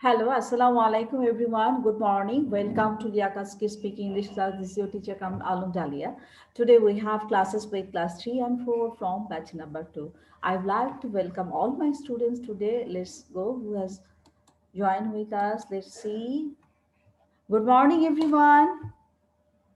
Hello, Assalamu alaikum everyone. Good morning. Welcome to Liakaski Speaking English class. This is your teacher Alum Dalia. Today we have classes with class 3 and 4 from batch number 2. I'd like to welcome all my students today. Let's go. Who has joined with us? Let's see. Good morning, everyone.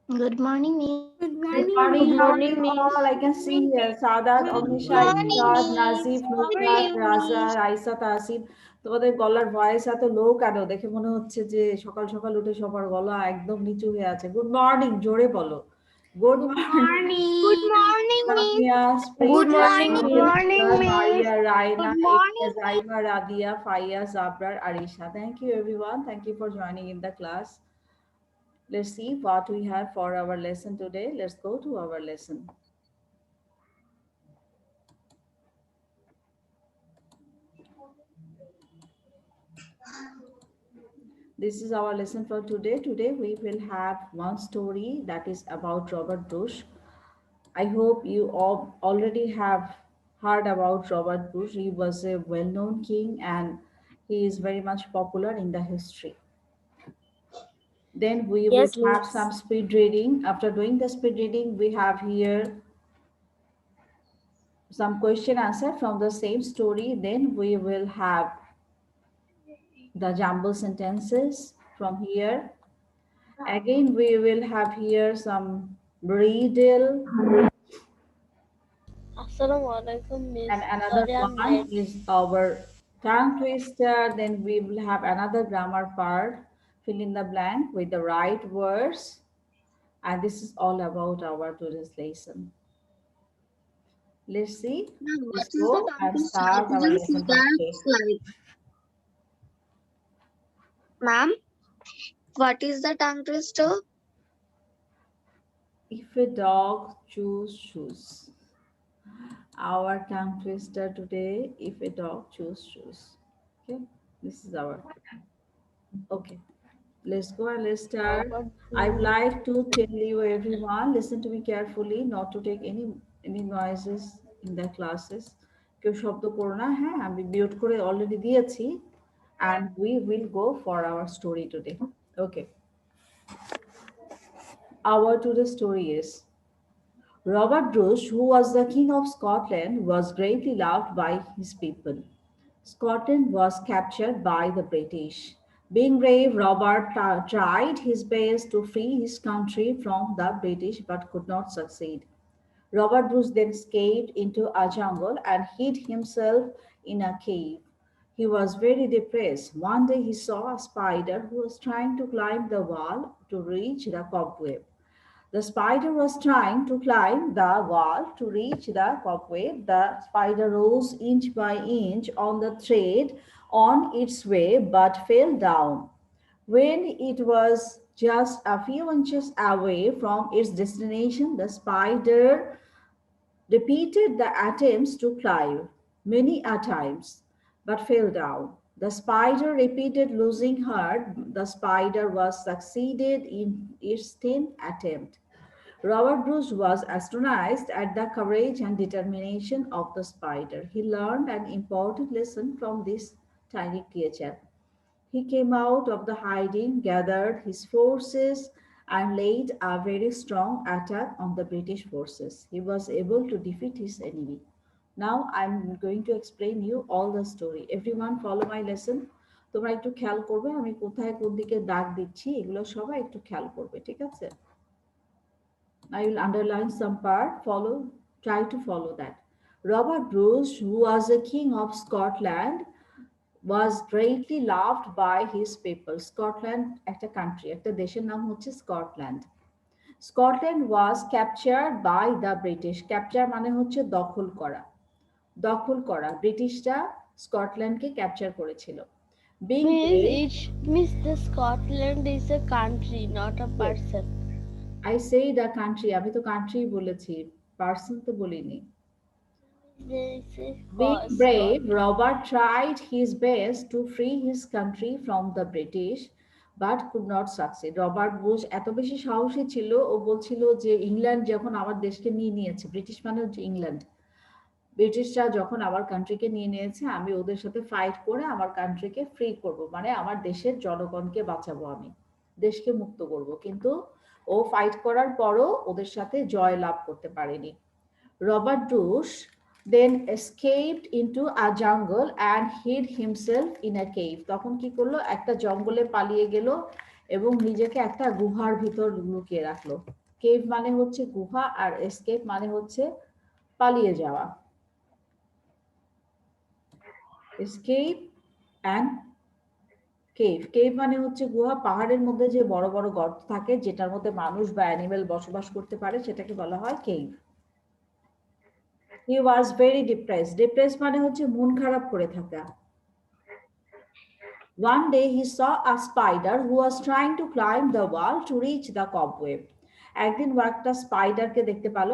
Good morning, Miss. Good Good morning, morning. Miss. How are you all? I can see here Sadat, Good Omnisha, morning, Irshad, Miss. Nazif, How are Nusrat, you, রাজা, Miss? Raisa, Tasin. তোমাদের গলার voice এত লো কেন? দেখে মনে হচ্ছে যে সকাল সকাল উঠে সবার গলা একদম নিচু হয়ে আছে। গুড মর্নিং, জোরে বলো। Good Good morning. Good morning. morning, Miss. Samia, Good স্প্রিঙ্গা, morning, Good Miss. morning, Miss. Maria, Raina, Good Elia, morning. Zaima, Radia, Faiya, Jabrar, Arisha. Thank you everyone. Thank you for joining in the class. Let's see what we have for our lesson today. Let's go to our lesson. This is our lesson for today. Today we will have one story that is about Robert Bruce. I hope you all already have heard about Robert Bruce. He was a well-known king and he is very much popular in the history. Then we will Yes, have Miss. some speed reading. After doing the speed reading, we have here some question answer from the same story. Then we will have the jumble sentences from here. Again, we will have here some riddle, Assalamu alaikum, Miss. and another Sorry, I'm one late. is our tongue twister. Then we will have another grammar part, fill in the blank with the right words. And this is all about our today's lesson. Let's see. Ma'am, what Let's is the go tongue and twister? I start our couldn't see lesson for that today. slide. Ma'am, what is the tongue twister? If a dog choose shoes. Our tongue twister today, if a dog choose shoes. Okay, this is our, okay. Let's go and let's start. Robert I would Bruce. like to tell you everyone, listen to me carefully, not to take any noises in the classes. কেউ শব্দ করো না, হ্যাঁ আমি mute করে already দিয়েছি, and we will go for our story today. Okay, our today's story is Robert Bruce, who was the king of Scotland, was greatly loved by his people. Scotland was captured by the British. Being brave, Robert tried his best to free his country from the British but could not succeed. Robert Bruce then escaped into a jungle and hid himself in a cave. He was very depressed. One day he saw a spider who was trying to climb the wall to reach the cobweb. The spider was trying to climb the wall to reach the cobweb. The spider rose inch by inch on the thread on its way but fell down. When it was just a few inches away from its destination, the spider repeated the attempts to climb many a times, but fell down. The spider repeated losing heart. The spider was succeeded in its 10th attempt. Robert Bruce was astonished at the courage and determination of the spider. He learned an important lesson from this tiny creature. He came out of the hiding, gathered his forces, and laid a very strong attack on the British forces. He was able to defeat his enemy. Now I'm going to explain you all the story. Everyone follow my lesson. তোমরা একটু খেয়াল করবে আমি কোথায় কোন দিকে দাগ দিচ্ছি এগুলো সবাই একটু খেয়াল করবে ঠিক আছে I will underline some part, try to follow that. Robert Bruce, who was the king of Scotland, was greatly loved by his people. Scotland একটা country, একটা দেশের নাম হচ্ছে Scotland. Scotland was captured by the British. Capture মানে হচ্ছে দখল করা। দখল করা। ব্রিটিশরা স্কটল্যান্ডকে ক্যাপচার করেছিল। Being brave, Miss, the Scotland is a country, not a yes, person. I say the country, আমি তো country বলেছি, person তো বলিনি। They say Being Scott. brave, Robert tried his best to free his country from the British but could not succeed. Robert Bush এত বেশি সাহসী ছিল ও বলছিল যে ইংল্যান্ড যখন আমার দেশকে নিয়ে নিয়েছে ব্রিটিশ মানে হচ্ছে ইংল্যান্ড ব্রিটিশরা যখন আমার কান্ট্রিকে নিয়ে নিয়েছে, আমি ওদের সাথে ফাইট করে আমার কান্ট্রিকে ফ্রি করব, মানে আমার দেশের জনগণকে বাঁচাবো, আমি দেশকে মুক্ত করব। কিন্তু ও ফাইট করার পরও ওদের সাথে জয় লাভ করতে পারেনি। Robert Bruce then escaped into a jungle and hid himself in a cave. তখন কি করলো, একটা জঙ্গলে পালিয়ে গেল এবং নিজেকে একটা গুহার ভিতর লুকিয়ে রাখলো। কেভ মানে হচ্ছে গুহা, আর এসকেপ মানে হচ্ছে পালিয়ে যাওয়া। এসকেপ অ্যান্ড কেভ, কেভ মানে হচ্ছে গুহা। পাহাড়ের মধ্যে যে বড় বড় গর্ত থাকে যেটার মধ্যে মানুষ বা অ্যানিমেল বসবাস করতে পারে সেটাকে বলা হয় cave. He was very depressed. Depressed মানে হচ্ছে মন খারাপ করে থাকা। One day he saw a spider who was trying to climb the wall to reach the cobweb. একদিন ও একটা স্পাইডারকে দেখতে পেল।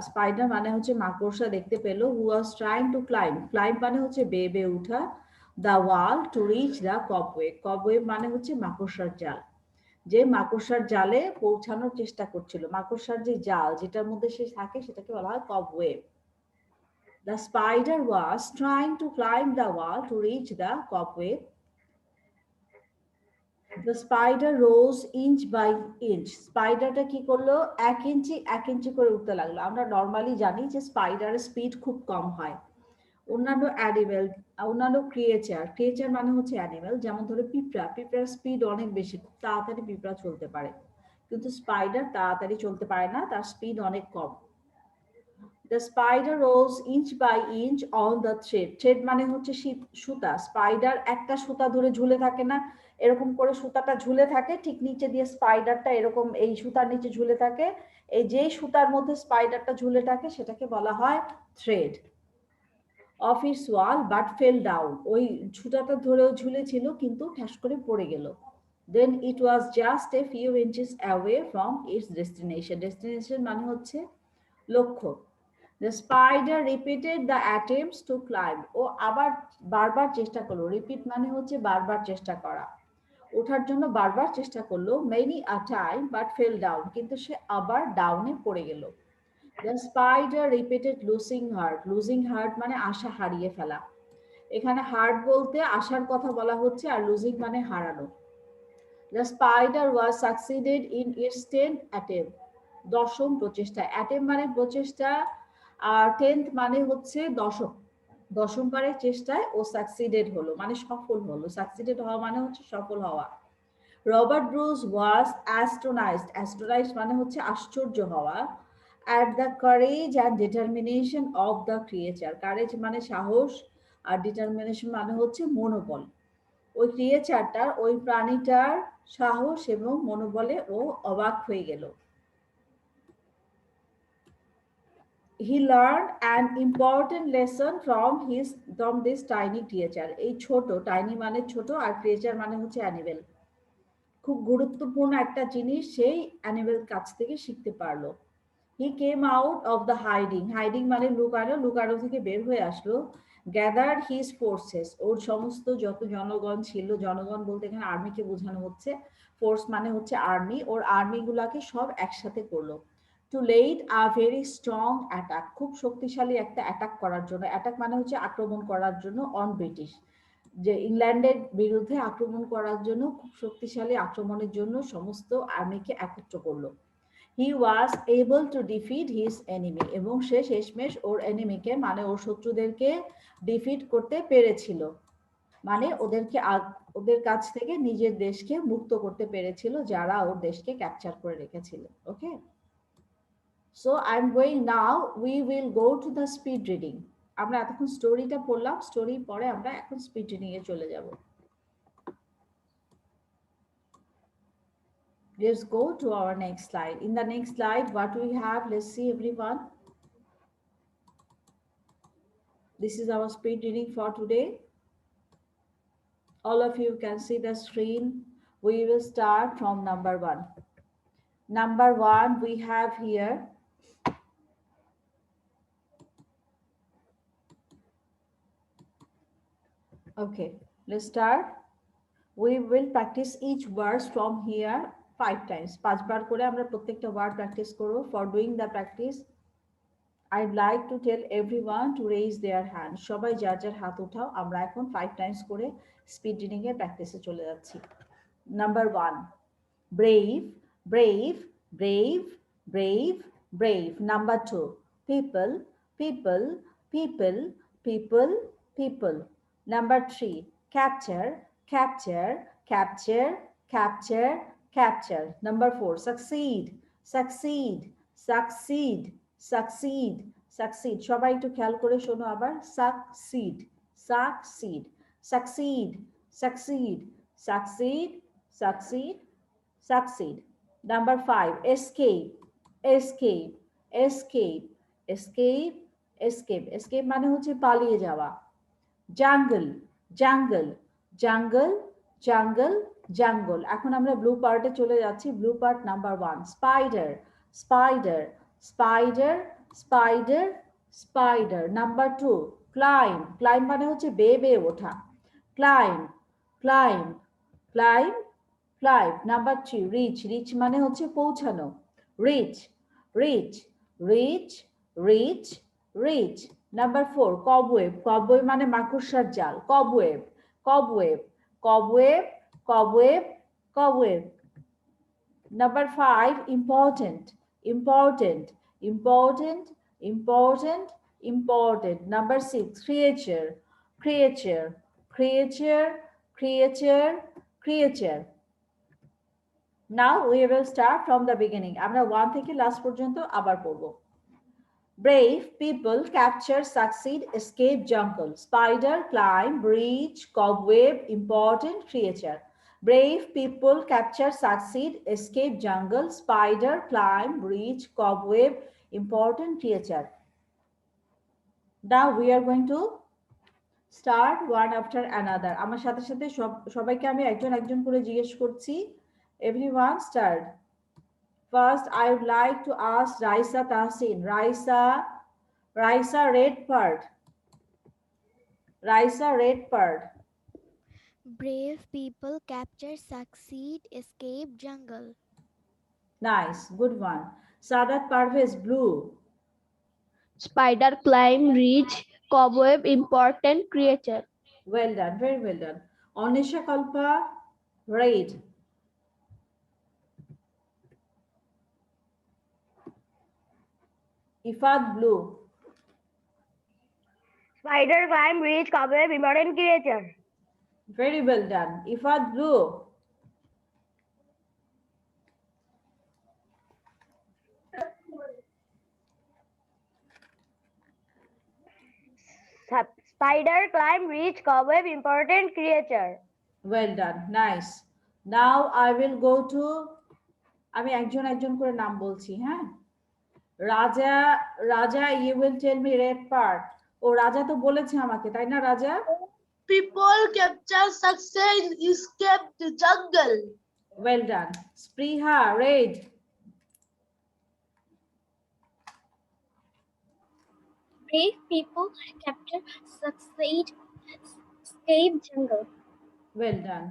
স্পাইডার মানে হচ্ছে মাকড়সা দেখতে পেল। who was trying to climb, climb মানে হচ্ছে বেয়ে বেয়ে উঠা, the wall to reach the cobweb, cobweb মানে হচ্ছে মাকড়সার জাল। যে মাকড়সার জালে পৌঁছানোর চেষ্টা করছিল, মাকড়সার যে জাল যেটার মধ্যে সে থাকে সেটাকে বলা হয় cobweb. The spider was trying to climb the wall to reach the cobweb. The spider rose inch by inch. স্পাইডারটা কি করলো, এক ইঞ্চি করে উঠতে লাগলো। আমরা নর্মালি জানি যে স্পাইডারের স্পিড খুব কম হয়। অন্যান্য অ্যানিমেল, অন্যান্য ক্রিয়েচার মানে হচ্ছে অ্যানিমেল, যেমন ধরো পিঁপড়া, পিঁপড়ার স্পিড অনেক বেশি, খুব তাড়াতাড়ি পিঁপড়া চলতে পারে, কিন্তু স্পাইডার তাড়াতাড়ি চলতে পারে না, তার স্পিড অনেক কম। The spider rose inch by inch on the thread. Thread মানে হচ্ছে সুতা। স্পাইডার একটা সুতা ধরে ঝুলে থাকে না, এরকম করে সুতাটা ঝুলে থাকে, ঠিক নিচে দিয়ে স্পাইডারটা এরকম এই সুতার নিচে ঝুলে থাকে। এই যে সুতার মধ্যে স্পাইডারটা ঝুলে থাকে সেটাকে বলা হয় thread. Off its wall but fell down, ওই সুতাটা ধরেও ঝুলেছিল কিন্তু ঠাস করে পড়ে গেল। Then it was just a few inches away from its destination. Destination মানে হচ্ছে লক্ষ্য। The spider repeated the attempts to climb. ও আবার বারবার চেষ্টা করলো। রিপিট মানে হচ্ছে বারবার চেষ্টা করা। ওঠার জন্য বারবার চেষ্টা করলো, many a time but fell down, কিন্তু সে আবার ডাউনে পড়ে গেল। The spider repeated losing heart. Losing heart মানে আশা হারিয়ে ফেলা। এখানে হার্ট বলতে আশার কথা বলা হচ্ছে, আর লুজিং মানে হারানো। The spider was succeeded in its 10th attempt. দশম প্রচেষ্টা। অ্যাটেম্প মানে প্রচেষ্টা, আর 10th মানে হচ্ছে দশম। দশমবারের চেষ্টায় ও সাকসিডেড হলো, মানে সফল হলো। সাকসিডেড হওয়া মানে হচ্ছে সফল হওয়া। রবার্ট ব্রুস ওয়াজ অ্যাস্ট্রোনাইজড। অ্যাস্ট্রোনাইজড মানে হচ্ছে আশ্চর্য হওয়া। At the courage and determination of the creature. Courage মানে সাহস, আর ডিটারমিনেশন মানে হচ্ছে মনোবল। ওই ক্রিয়েচারটার, ওই প্রাণীটার সাহস এবং মনোবলে ও অবাক হয়ে গেল। He learned an important lesson from this tiny creature. এই ছোট, টাইনি মানে ছোট, আর ক্রিয়েচার মানে হচ্ছে অ্যানিমেল। খুব গুরুত্বপূর্ণ একটা জিনিস সেই অ্যানিমেল কাছ থেকে শিখতে পারলো। He came out of the hiding. Hiding মানে লুকানো, লুকানো থেকে বের হয়ে আসলো। Gathered his forces. ওর সমস্ত যত জনগণ ছিল, জনগণ বলতে এখানে আর্মিকে বোঝানো হচ্ছে। ফোর্স মানে হচ্ছে আর্মি, ওর আর্মি গুলাকে সব একসাথে করলো। To lead a very strong attack. খুব শক্তিশালী একটা অ্যাটাক করার জন্য। অ্যাটাক মানে হচ্ছে আক্রমণ করার জন্য অন ব্রিটিশ। যে ইংল্যান্ডের বিরুদ্ধে আক্রমণ করার জন্য, খুব শক্তিশালী আক্রমণের জন্য সমস্ত আর্মিকে একত্র করলো। He was able to defeat his enemy. এবং সে শেষমেশ ওর এনিমিকে মানে ওর শত্রুদেরকে ডিফিট করতে পেরেছিল, মানে ওদের কাছ থেকে নিজের দেশকে মুক্ত করতে পেরেছিল যারা ওর দেশকে ক্যাপচার করে রেখেছিল। Okay, so I am going now, we will go to the speed reading. আমরা এতক্ষণ স্টোরিটা পড়লাম, স্টোরি পরে আমরা এখন স্পিড রিডিং এ চলে যাব। Let's go to our next slide. In the next slide, what we have, let's see everyone. This is our speed reading for today. All of you can see the screen. We will start from number 1. Number 1 we have here. Okay, let's start. We will practice each verse from here 5 times. 5 বার করে আমরা প্রত্যেকটা word practice করব। For doing the practice, I'd like to tell everyone to raise their hand. সবাই যার যার হাত উঠাও। আমরা এখন 5 টাইমস করে স্পিড রিডিং এর প্র্যাকটিসে চলে যাচ্ছি। Number 1, brave, brave, brave, brave, brave. Number 2, people, people, people, people, people. Number 3, capture, capture, capture, capture, capture. Number 4, succeed, succeed, succeed, succeed, succeed. সবাই একটু খেয়াল করে শোনো আবার। succeed, succeed, succeed, succeed, succeed, succeed, succeed. Number 5, escape, escape, escape, escape, escape. Escape মানে হচ্ছে পালিয়ে যাওয়া। Jungle, jungle, jungle, jungle, jungle. এখন আমরা ব্লু পার্টে চলে যাচ্ছি। Blue part number 1, spider, spider, spider, spider, spider. Number 2, climb, climb মানে হচ্ছে বেয়ে বেয়ে ওঠা। Climb, climb, climb, climb. Number 3, reach, reach মানে হচ্ছে পৌঁছানো। Reach, reach, reach, reach, reach. Number 4, cobweb, cobweb মানে মাকড়সার জাল। Cobweb, cobweb, cobweb, cobweb, cobweb. Number 5, important, important, important, important, important. Number 6, creature, creature, creature, creature, creature. Now we will start from the beginning. আমরা 1 থেকে last পর্যন্ত আবার পড়ব। Brave people capture, succeed, escape jungle. Spider, climb, reach, cobweb, important creature. Brave people capture, succeed, escape jungle. Spider, climb, reach, cobweb, important creature. Now we are going to start one after another. আমার সাথে সাথে সবাইকে আমি একজন একজন করে জিজ্ঞেস করছি। Everyone start. First, I would like to ask Raisa Tahsin. Raisa red part. Raisa red part. Brave people capture, succeed, escape jungle. Nice, good one. Sadat Parvez blue. Spider climb, reach, cobweb, important creature. Well done, very well done. Onisha Kalpa red. Ifat blue. Spider climb, reach, cobweb, important creature. Very well done. Ifat blue. Spider climb, reach, cobweb, important creature. Well done, nice. Now I will go to আমি একজন একজন করে নাম বলছি, হ্যাঁ? রাজা, রাজা, you will tell me red part. ও রাজা তো বলেছে আমাকে, তাই না রাজা? People capture, succeed, escape the jungle. Well done. Spriha red. Brave people capture, succeed, escape jungle. Well done.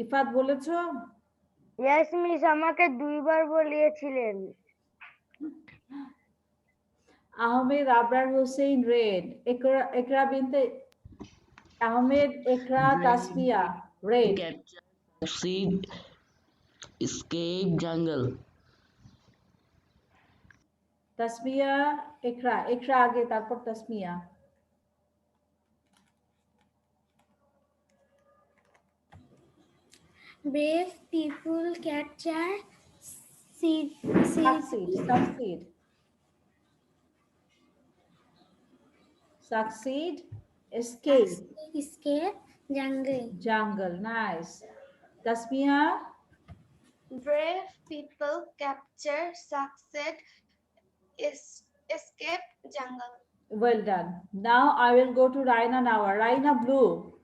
Ifat বলেছো? Yes, miss, আমাকে দুইবার বলিয়েছিলেন। Ahmed Abrar Hossain read. Ekra Binte Ahmed, Ekra Tasfia read. Capture, succeed, escape jungle. Tasmia, Ekra, Ekra আগে তারপর Tasmia. Brave people capture, succeed, succeed, succeed, escape, escape jungle. jungle. Nice. Tasmiya, Brave people capture, succeed, escape jungle. well done. Now I will go to Raina now. Raina blue.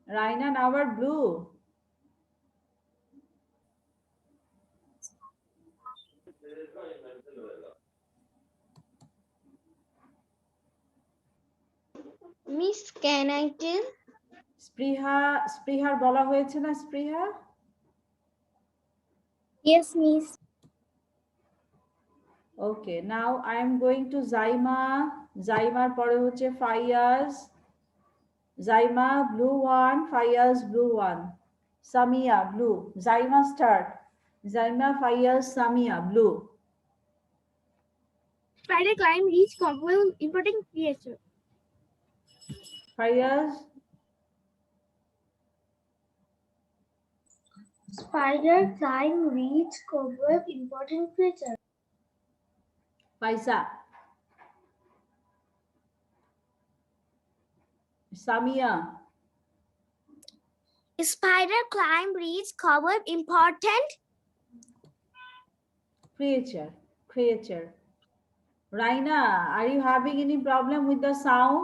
Raina now blue. Miss, can I tell? স্পৃহার বলা হয়েছে না স্পৃহা? Yes, miss. Okay, now I am going to Zaima. Zaimaর পরে হচ্ছে Fayaz. Zaima, blue one. Fayaz, blue one. Samia, blue. Zaima, start. Zaima, Fayaz, Samia, blue. Spider climb reach compound important creature. Fayaz, Spider climb reach cobweb important creature. Faisa. Samia, Spider climb reach cobweb important. creature. Raina, are you having any problem with the sound?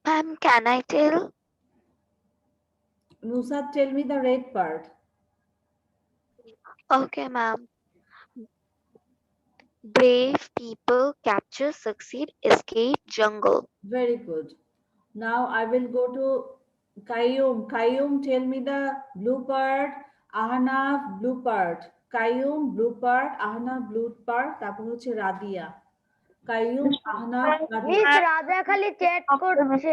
Ma'am, can I tell? Nusat, tell me the red part. Okay, ma'am. Brave people capture, succeed, escape jungle. Very good. Now I will go to Qayyum. Qayyum, tell me the blue part. Ahnaf, blue part. Qayyum, blue part. Ahnaf, blue part. তারপর হচ্ছে Radia. Qayyum, Ahnaf, Radia. Radha খালি chat করছে।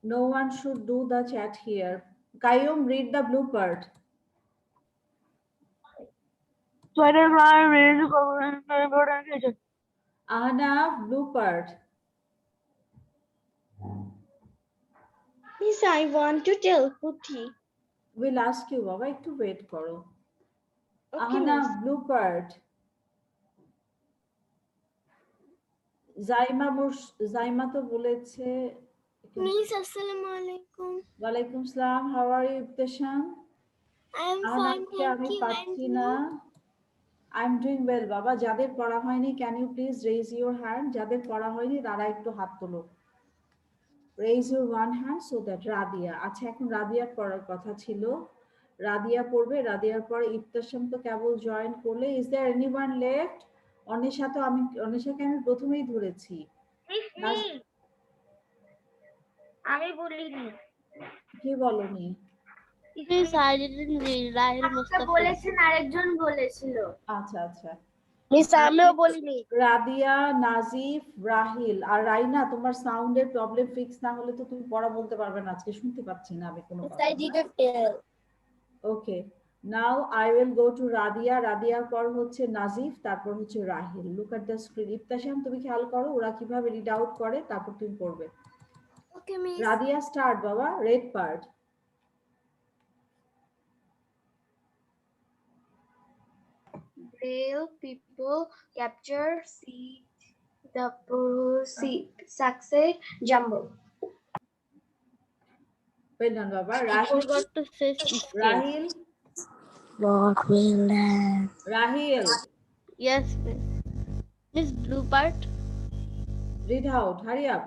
No one should do the chat here. Qayyum, read the blue part. Spider climb reach cobweb important creature. Ahnaf, blue part. Miss, I want to tell Puthi. We'll ask you, বাবা একটু wait করো। Okay, Ahnaf, miss. blue part. Zaima তো বলেছে। Miss, assalamu alaikum. ওয়ালাইকুম সালাম। How are you, Ibtisham? I am fine, আহনাফকে thank আমি you. পাচ্ছি And না। you? I am doing well বাবা। যাদের পড়া হয়নি, can you please raise your hand? যাদের পড়া হয়নি তারা একটু হাত তোলো। Raise your one hand so that. Radia, আচ্ছা এখন রাদিয়ার পড়ার কথা ছিল। রাদিয়া পড়বে। রাদিয়ার পরে ইফতাসাম তো কেবল জয়েন করলে। Is there anyone left? অনিশাকে আমি প্রথমেই ধরেছি। আমি বলিনি। কি বলনি? Miss, I didn't read. Rahil Mustafa বলেছেন আরেকজন বলেছিল। আচ্ছা আচ্ছা। মিস আমিও বলিনি। রাদিয়া, নাজিফ, রাহিল আর রাইনা, তোমার সাউন্ডের প্রবলেম ফিক্স না হলে তো তুমি পড়া বলতে পারবে না। আজকে শুনতে পাচ্ছি না আমি কোনো কথা। Okay, now I will go to Radia. রাদিয়ার পর হচ্ছে নাজিফ, তারপর হচ্ছে Rahil. Look at the screen. Iftasam, তুমি খেয়াল করো ওরা কিভাবে রিড আউট করে, তারপর তুমি পড়বে। Okay, miss. রাদিয়া, স্টার্ট বাবা। Red part. Brave people capture, seed, succeed, jumble. Well done বাবা। I Rahil, forgot to say escape. Rahil, What will land? Rahil, Yes, miss. Miss blue part. Read out, hurry up.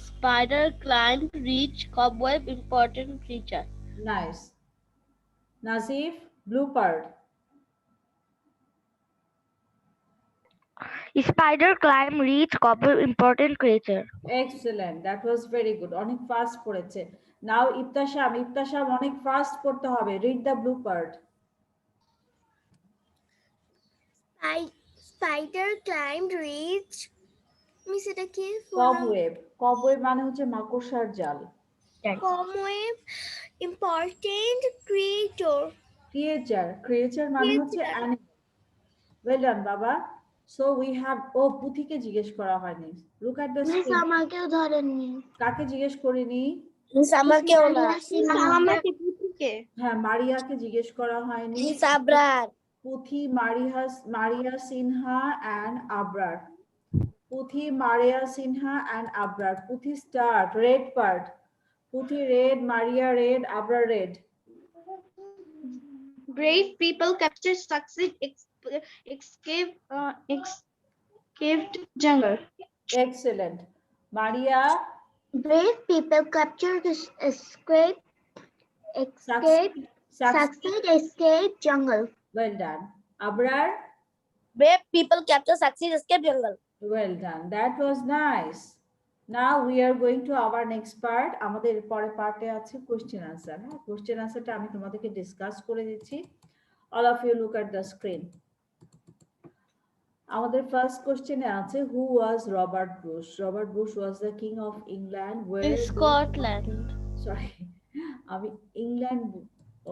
Spider climb reach cobweb important creature. Nice. Nazif, blue part. Spider climb reach cobweb important creature. Excellent, that was very good. অনেক fast পড়েছে। Now Iftasam অনেক fast পড়তে হবে। Read the blue part. Spider climbed reach. Miss, এটা কি? কবওয়েব মানে হচ্ছে মাকড়সার জাল। Cobweb important ক্রিয়েচার মানে হচ্ছে অ্যানিমাল। ওয়েল ডান বাবা। সো উই হ্যাভ, ও পুথিকে জিজ্ঞেস করা হয়নি। Look at the screen. আমাকেও ধরেননি। কাকে জিজ্ঞেস করিনি? Miss আমাকেও না। আমাকে পুথিকে। হ্যাঁ, মারিয়াকে জিজ্ঞেস করা হয়নি। Miss আবরার। পুথি, মারিয়া সিনহা অ্যান্ড আবরার। পুথি, মারিয়া Sinha and Abrar. Puthi, start. Read part. Puthi read, Maria read, Abrar read. Brave people capture, succeed, escaped jungle. Excellent. Maria, Brave people capture, escape, succeed, escape jungle. Well done. Abrar, Brave people capture, succeed, escape jungle. Well done. That was nice. Now we are going to our next part. আমাদের পরে পার্টে আছে question answer. হ্যাঁ, question আনসারটা আমি তোমাদেরকে discuss করে দিচ্ছি। All of you look at the screen. আমাদের ফার্স্ট কোশ্চেনে আছে who was Robert Bruce? Robert Bruce was the king of England. Where did- Scotland. sorry, আমি England.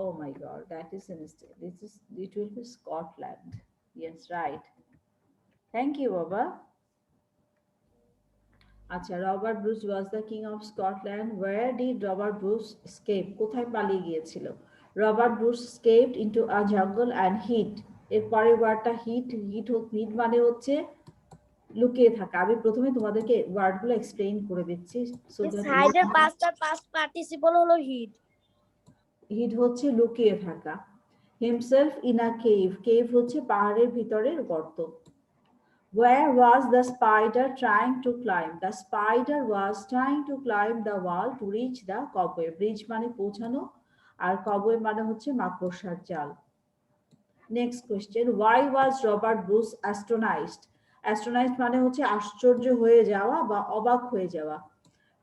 Oh my God, that is a mistake. It will be Scotland. Yes, right. Thank you, Baba. আচ্ছা, Robert Bruce was the king of Scotland. Where did Robert Bruce escape? কোথায় পালিয়ে গিয়েছিল? Robert Bruce escaped into a jungle and হিড। এর পরের ওয়ার্ডটা hit মানে হচ্ছে লুকিয়ে থাকা। আমি প্রথমে তোমাদেরকে ওয়ার্ডগুলো এক্সপ্লেইন করে দিচ্ছি। সো সাইডের পাঁচটা পাস্ট পার্টিসিপল হলো হিট। হিড হচ্ছে লুকিয়ে থাকা। Himself in a cave. Cave হচ্ছে পাহাড়ের ভিতরের গর্ত। Where was the spider trying to climb? The spider was trying to climb the wall to reach the cobweb. Reach মানে পৌঁছানো, আর cobweb মানে হচ্ছে মাকড়সার জাল। Next question, why was Robert Bruce astonished? Astonished মানে হচ্ছে আশ্চর্য হয়ে যাওয়া বা অবাক হয়ে যাওয়া।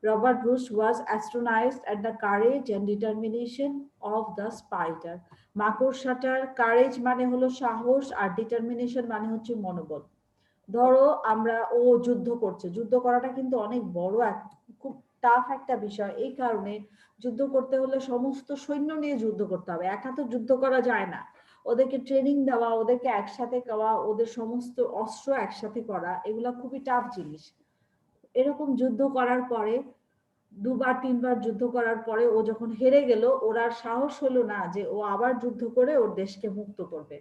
Robert Bruce was astonished at the courage and determination of the spider. মাকড়সাটার courage মানে হলো সাহস, আর determination মানে হচ্ছে মনোবল। ধরো ও যুদ্ধ করছে, যুদ্ধ করাটা কিন্তু অনেক বড় খুব টাফ একটা বিষয়। এই কারণে যুদ্ধ করতে হলে সমস্ত সৈন্য নিয়ে যুদ্ধ করতে হবে, একা তো যুদ্ধ করা যায় না। ওদেরকে ট্রেনিং দেওয়া, ওদেরকে একসাথে করা, ওদের সমস্ত অস্ত্র একসাথে করা, এগুলা খুবই টাফ জিনিস। এরকম যুদ্ধ করার পরে, দুবার তিনবার যুদ্ধ করার পরে ও যখন হেরে গেল, ওর আর সাহস হলো না যে ও আবার যুদ্ধ করে ওর দেশকে মুক্ত করবে।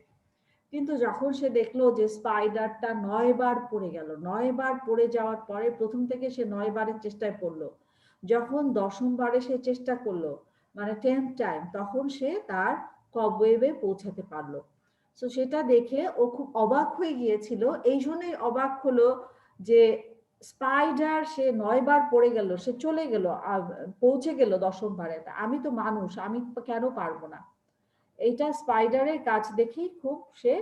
কিন্তু যখন সে দেখলো যে স্পাইডারটা 9 বার পড়ে গেল, 9 বার পড়ে যাওয়ার পরে প্রথম থেকে সে 9 বারের চেষ্টায় পড়লো, যখন 10ম বারে সে চেষ্টা করলো, মানে 10th টাইম, তখন সে তার কবওয়েবে পৌঁছাতে পারলো। তো সেটা দেখে ও খুব অবাক হয়ে গিয়েছিল। এই জন্যই অবাক হলো যে স্পাইডার সে 9 বার পড়ে গেল, সে চলে গেল, পৌঁছে গেল 10ম বারে, আমি তো মানুষ, আমি কেন পারবো না? এইটা স্পাইডারের কাজ দেখি খুব সে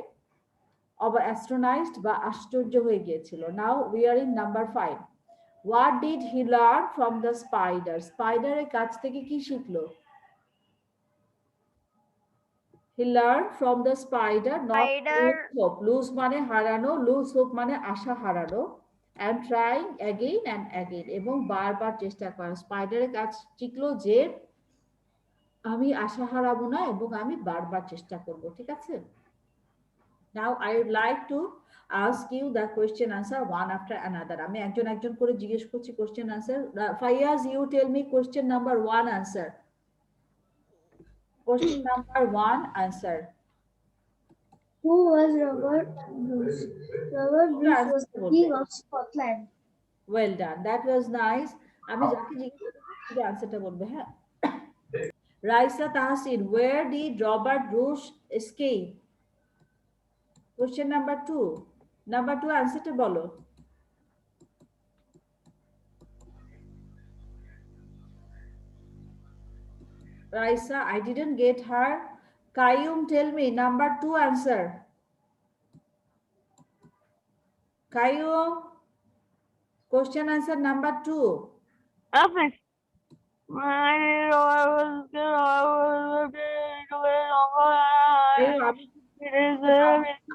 অ্যাস্ট্রোনাইজড বা আশ্চর্য হয়ে গিয়েছিল। Now we are in number 5. What did he learn from the spider? স্পাইডারের কাছ থেকে কি শিখলো? He learn from the spider not to lose hope. Lose মানে হারানো, লুজ হোপ মানে আশা হারানো, and trying again and again, এবং বারবার চেষ্টা করা। স্পাইডারের কাছ শিখলো যে আমি আশা হারাবো না এবং আমি বারবার চেষ্টা করব। ঠিক আছে? Now I would like to ask you the question answer one after another. আমি একজন একজন করে জিজ্ঞেস করছি question answer. Fayaz, you tell me question number 1 answer. Question number 1 answer. Who was Robert Bruce? Robert Bruce was the king of Scotland. Well done. That was nice. আমি যাকে জিজ্ঞেস করছি আনসারটা বলবে। হ্যাঁ, Raisa Tahsin, where did Robert Bruce escape? Question number 2. Number 2 আনসারটা বলো। Raisa, I didn't get her. Qayyum, tell me number 2 answer. Qayyum, question answer number 2.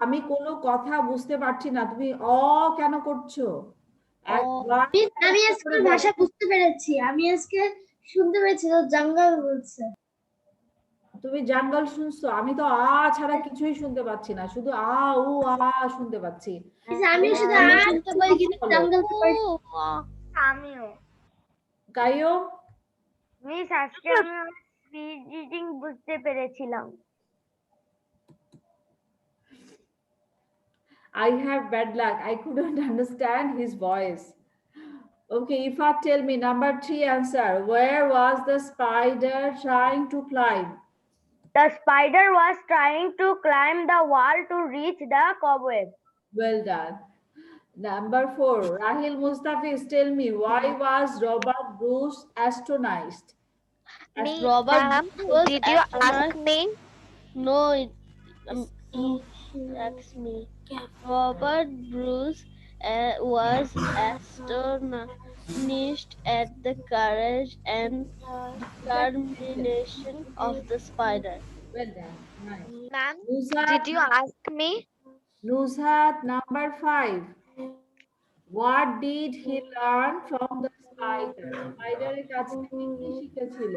আমি কোনো কথা বুঝতে পারছি না, তুমি কেন করছো? আমি আজকে ভাষা বুঝতে পেরেছি, আমি আজকে শুনতে পেরেছি তো জঙ্গল বলছে। তুমি জঙ্গল শুনছো? আমি তো ছাড়া কিছুই শুনতে পাচ্ছি না, শুধু উ শুনতে পাচ্ছি। আমি শুধু শুনতে পাই কিন্তু জঙ্গল আমিও। কাইয়ুম, মিস আজকে আমি রিডিং বুঝতে পেরেছিলাম। I have bad luck. I couldn't understand his voice. Okay, Ifa, tell me number 3 answer. Where was the spider trying to climb? The spider was trying to climb the wall to reach the cobweb. Well done. Number 4, Rahil Mustafiz, tell me why was Robert Bruce astonished? Robert Bruce Did you ask me? No, he asked me. Robert Bruce was astonished at the courage and determination of the spider. Well done. Nice. Ma'am, Nuzhat, did you ask me? Nuzhat number 5. What did he learn from the spider? স্পাইডারের কাছ থেকে কি শিখেছিল?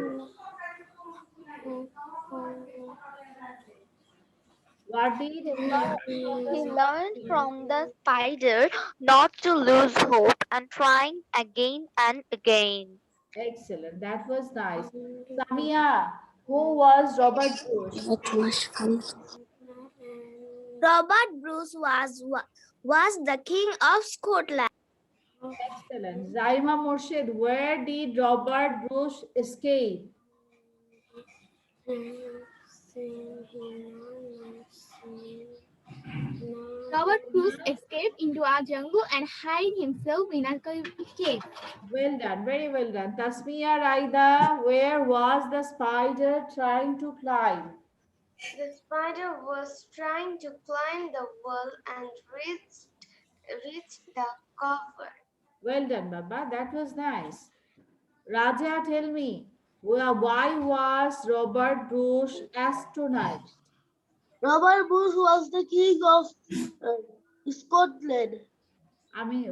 What did he learn from the He learned spider? from the spider not to lose hope and trying again and again. Excellent. That was nice. Samia, who was Robert Bruce? Robert Bruce was the king of Scotland. Excellent. Zaima Murshid, where did Robert Bruce escape? Robert Bruce escaped into a jungle and hid himself in a cave. Well done, very well done. Tasmia Raida, where was the spider trying to climb? The spider was trying to climb the wall and reach the cover. Well done, Baba. That was nice. Raja, tell me, why was Robert Bruce astonished? Robert Bruce was the king of Scotland.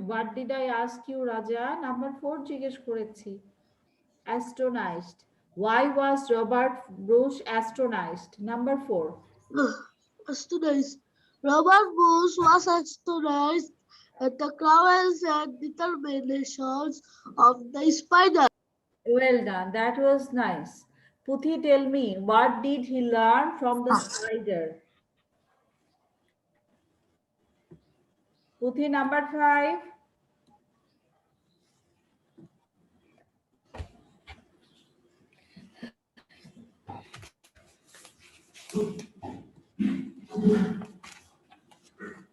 What did I ask you, Raja? Number 4 জিজ্ঞেস করেছি. Astonished. Why was Robert Bruce astonished? Number 4. Astonished. Robert Bruce was astonished at the cleverness and determinations of the spider. Well done. That was nice. Puthi, tell me, what did he learn from the spider? Puthi, number 5.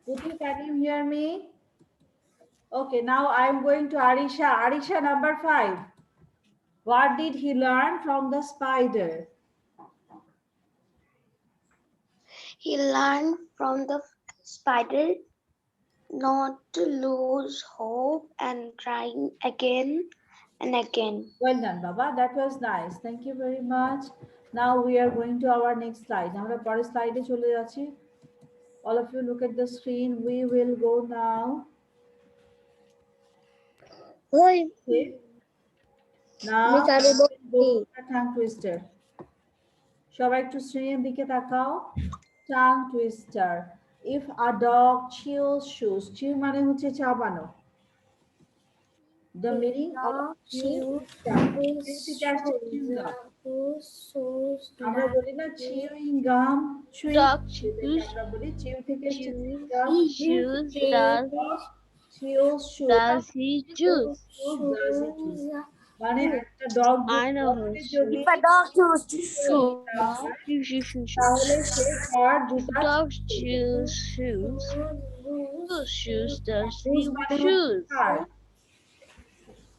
Puthi, can you hear me? Okay, now I'm going to Arisha. Arisha, number 5. What did he learn from the spider? He learned from the spider not to lose hope and trying again and again. Well done, Baba. That was nice. Thank you very much. Now we are going to our next slide. আমরা পরের স্লাইডে চলে যাচ্ছি. All of you look at the screen. We will go now. Okay. Now go to the tongue twister. সবাই একটু স্ক্রিনের দিকে তাকাও. Tongue twister. If a dog chews shoes, chew মানে হচ্ছে চাবানো. The meaning of chew gum. আমরা বলি না chewing gum, Dog chews. আমরা বলি chew থেকে chewing He gum. chews. Chews shoes. Does he choose? Does he choose? মানে একটা dog I know যদি If a dog chooses to তাহলে সে তার জুতা Dogs choose shoes. Whose shoes does he shoes মানে হচ্ছে choose?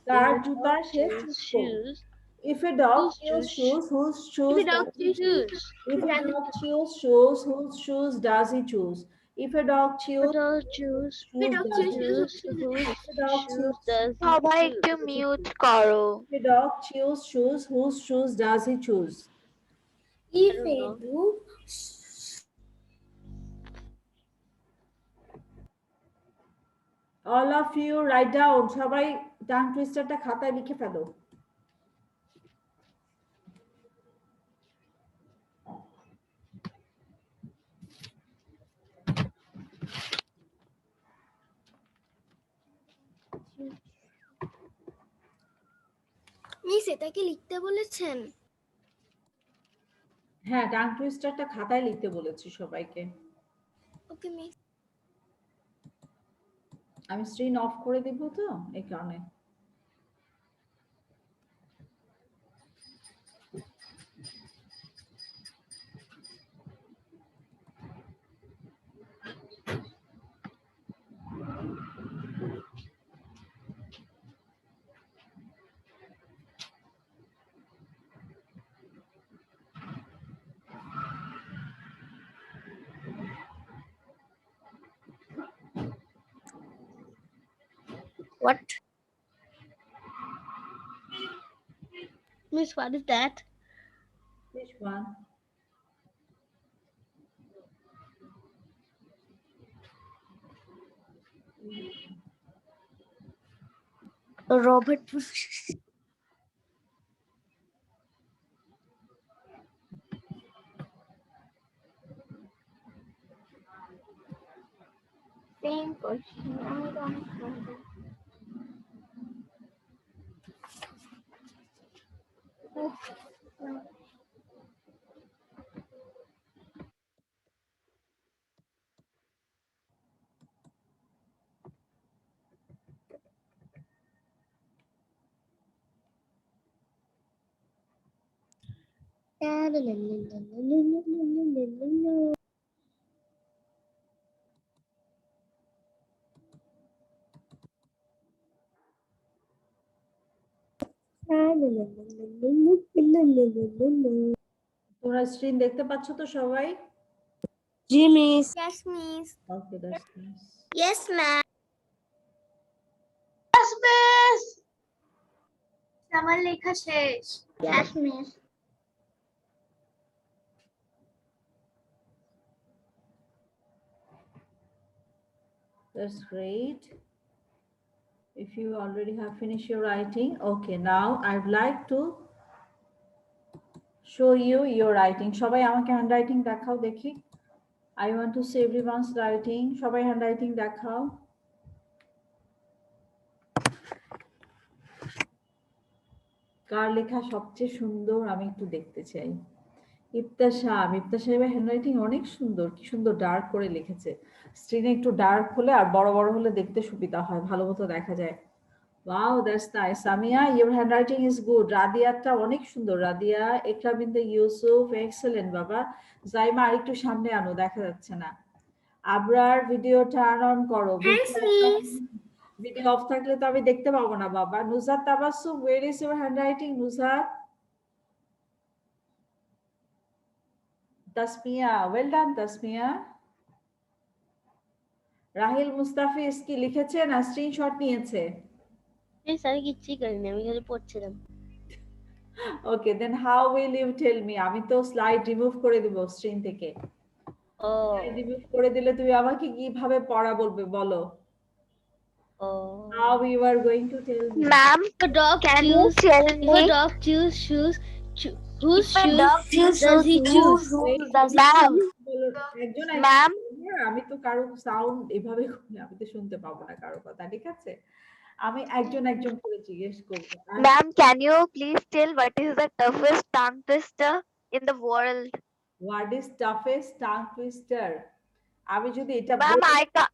তার জুতা সে choose করবে। Shoes. If a dog Whose chews choose? shoes, whose shoes If a dog does he chooses choose? If a dog chews shoes, whose shoes does he choose? If a dog chews Dog choose. shoes, dog does he chooses choose? Whose dog shoes choose- does he সবাই choose? একটু mute করো। If a dog chews shoes, whose shoes does he choose? If a dog All of you write down. সবাই tongue টুইস্টারটা খাতায় লিখে ফেলো। Miss এটা কি লিখতে বলেছেন? হ্যাঁ, টাং টুইস্টারটা খাতায় লিখতে বলেছি সবাইকে। ওকে মিস। আমি স্ক্রিন অফ করে দিব তো এই কারণে। What? Miss, what is that? Which one? Robert. Same question. I don't know. তোমরা স্ক্রিন দেখতে পাচ্ছ তো সবাই? জি miss. Yes, miss. Okay, that's nice. Yes, ma'am. Yes, miss. আমার লেখা শেষ। Yes, miss. That's great. If you already have finished your writing, okay, now I'd like to show you your writing. সবাই আমাকে handwriting দেখাও দেখি। I want to see everyone's writing. সবাই handwriting দেখাও। কার লেখা সবচেয়ে সুন্দর আমি একটু দেখতে চাই। ইফতা সাহেবের হ্যান্ডরাইটিং অনেক সুন্দর, কি সুন্দর ডার্ক করে লিখেছে। স্ক্রিনে একটু ডার্ক হলে আর বড় বড় হলে দেখতে সুবিধা হয়, ভালো মতো দেখা যায়। Wow, that's nice. Samia, your handwriting is good. রাদিয়াটা অনেক সুন্দর। রাদিয়া, একরাম বিনতে ইউসুফ, excellent বাবা। জাইমা আরেকটু সামনে আনো, দেখা যাচ্ছে না। আবরার ভিডিও টার্ন অন করো। Thanks, miss. ভিডিও অফ থাকলে তো আমি দেখতে পাবো না বাবা। Nuzhat Tabassum, where is your handwriting, Nuzat? Tasmia, well done Tasmia. Rahil Mustafiz কি লিখেছে না স্ক্রিনশট নিয়েছে? মিস আমি কিচ্ছুই করিনি, আমি খালি পড়ছিলাম। Okay, then how will you tell me? আমি তো স্লাইড রিমুভ করে দিব স্ক্রিন থেকে। ও রিমুভ করে দিলে তুমি আমাকে কিভাবে পড়া বলবে বলো? ও How you are going to tell me? Ma'am, If a dog can you choose, tell if a me? dog choose shoes, whose If a dog shoes does he choose? Ma'am, একজন ma'am, আমি তো কারো sound এভাবে আমি তো শুনতে পাবো না কারো কথা, ঠিক আছে? আমি একজন একজন করে জিজ্ঞেস করবো। ma'am, can you please tell what is the toughest tongue twister in the world? What is toughest tongue twister? আমি যদি এটা Ma'am, বলি, I can't.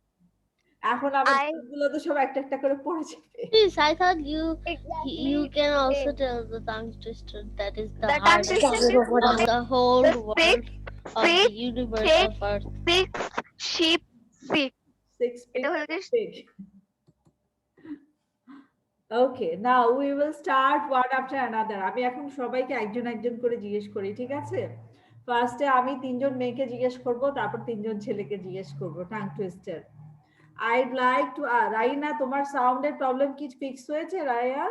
এখন আমার I গুলো তো সব একটা একটা করে পড়ে যাবে। Miss, I thought you can also Exactly. tell the tongue twister that is the The tongue hardest twister of the whole the world of the six, universe six, of Earth. six sheep sick. Six এটা হলো কি? big. Okay, now we will start one after another. আমি এখন সবাইকে একজন একজন করে জিজ্ঞেস করি, ঠিক আছে? ফার্স্টে আমি তিনজন মেয়েকে জিজ্ঞেস করব, তারপর তিনজন ছেলেকে জিজ্ঞেস করব tongue twister. I'd like to Raina, তোমার সাউন্ডের প্রবলেম কি ফিক্স হয়েছে Raya?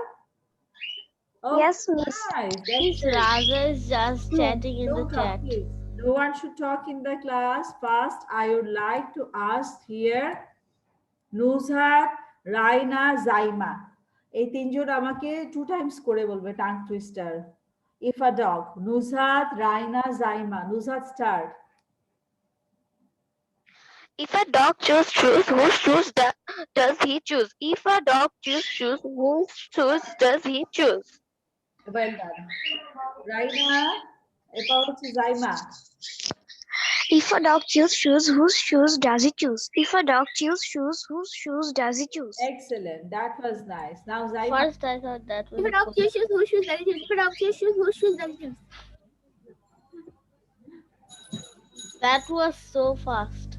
Oh, Yes, miss. nice. Miss Excellent. Raza is just chatting in the Don't talk, chat. please. No one should talk in the class. First, I would like to ask here Nuzhat, Raina, Zaima. এই তিনজন আমাকে 2 times করে বলবে tongue twister. If a dog. Nuzhat, Raina, Zaima. Nuzhat, start. If a dog choose shoes, whose shoes does he choose? If a dog choose shoes, whose shoes does he choose? Well done. Raina, এরপর হচ্ছে Zaima. If a dog choose shoes, whose shoes does he choose? If a dog choose shoes, whose shoes does he choose? Excellent. That was nice. Now Zaima. First, I thought that was If a dog choose shoes, whose shoes does he choose? If a dog choose shoes, whose shoes does he choose? that was so fast.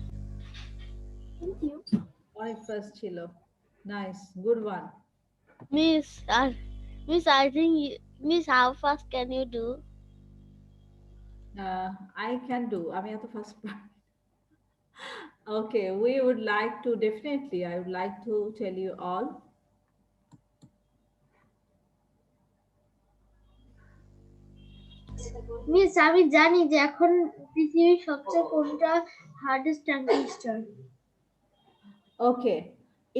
Thank you. অনেক first ছিল। Nice. Good one. Miss, I think Miss, how fast can you do? I can do. আমি এত first Okay, we would like to definitely, I would like to tell you all miss আমি জানি যে এখন পৃথিবীর সবচেয়ে কোনটা hardest tongue twister Okay.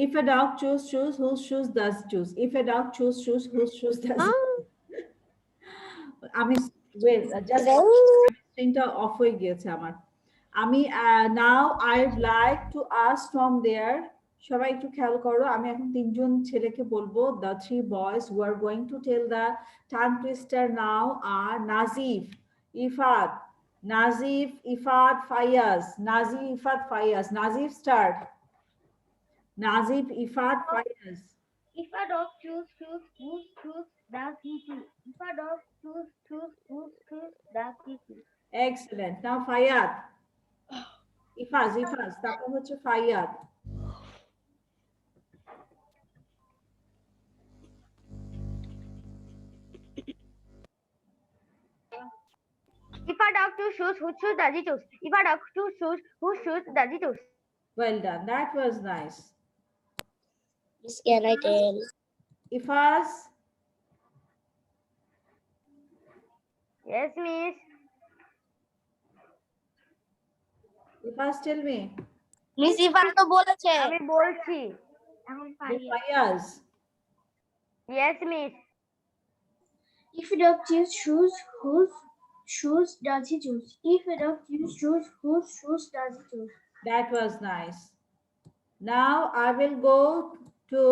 If a dog choose shoes, whose shoes does choose? If a dog choose shoes, whose shoes does? আমি wait, just স্ক্রিনটা of হয়ে গিয়েছে আমার। আমি now I'd like to ask from there, সবাই একটু খেয়াল করো, আমি এখন তিনজন ছেলেকে বলবো, the three boys who are going to tell the tongue twister now are Nazif, Ifat, Nazif, Ifat, Fayaz, Nazif, Ifat, Fayaz. Nazif, start. Nazif, Ifat, Fayaz. If a dog choose shoes, whose shoes does he choose? If a dog choose shoes, whose shoes does he choose? Excellent. Now Fayad. Ifaz, তারপর হচ্ছে Fayad. If a dog choose shoes, whose shoes does he choose? If a dog choose shoes, whose shoes does he choose? Well done. That was nice. Miss, can I tell? Ifaz, Yes, miss. Ifaz, tell me. Miss Ivan তো বলেছে আমি বলছি এখন Fayaz. Yes, miss. If a dog choose shoes, whose shoes does he choose? If a dog choose shoes, whose shoes does he choose? That was nice. Now I will go to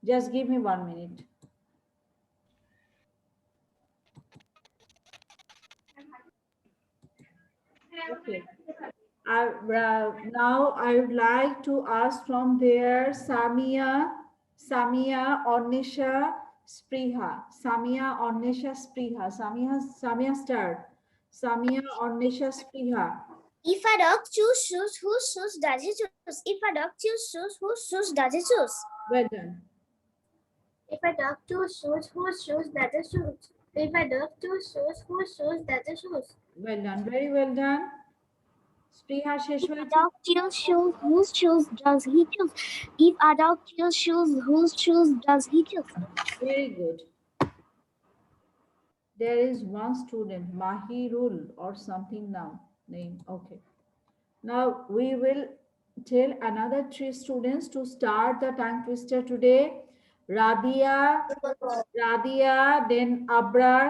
just give me 1 minute. Okay. Now I would like to ask from there Samia, Ornisha, Spriha. Samia, Ornisha, Spriha. Samia start. Samia, Ornisha, Spriha. If a dog choose shoes, whose shoes does he choose? If a dog choose shoes, whose shoes does he choose? Well done. If a dog choose shoes, whose shoes does he choose? If a dog choose shoes, whose shoes does he choose? Well done. Very well done. Spriha শেষ If a হয়েছে। dog choose shoes, whose shoes does he choose? If a dog choose shoes, whose shoes does he choose? Very good. There is one student, Mahirul or something now name. Okay. Now we will tell another three students to start the tongue twister today. Radia, then Abrar,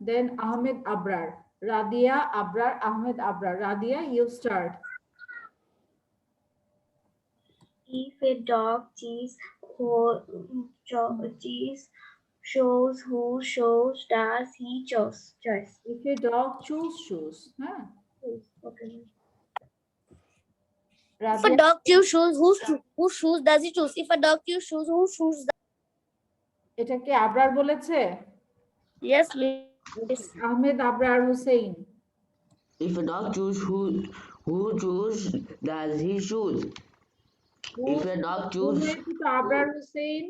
then Ahmed Abrar. Radia, Abrar, Ahmed Abrar. Radia, you start. If a dog choose shows, whose shoes does he choose? If a dog choose shoes, huh? Okay. Radia, If a dog choose shoes, whose shoes does he choose? If a dog choose shoes, whose shoes? এটা কি আবরার বলেছে? Yes, miss. Ahmed Abrar Hussain. If a dog choose who choose does he choose? If a dog choose Abrar Hussain,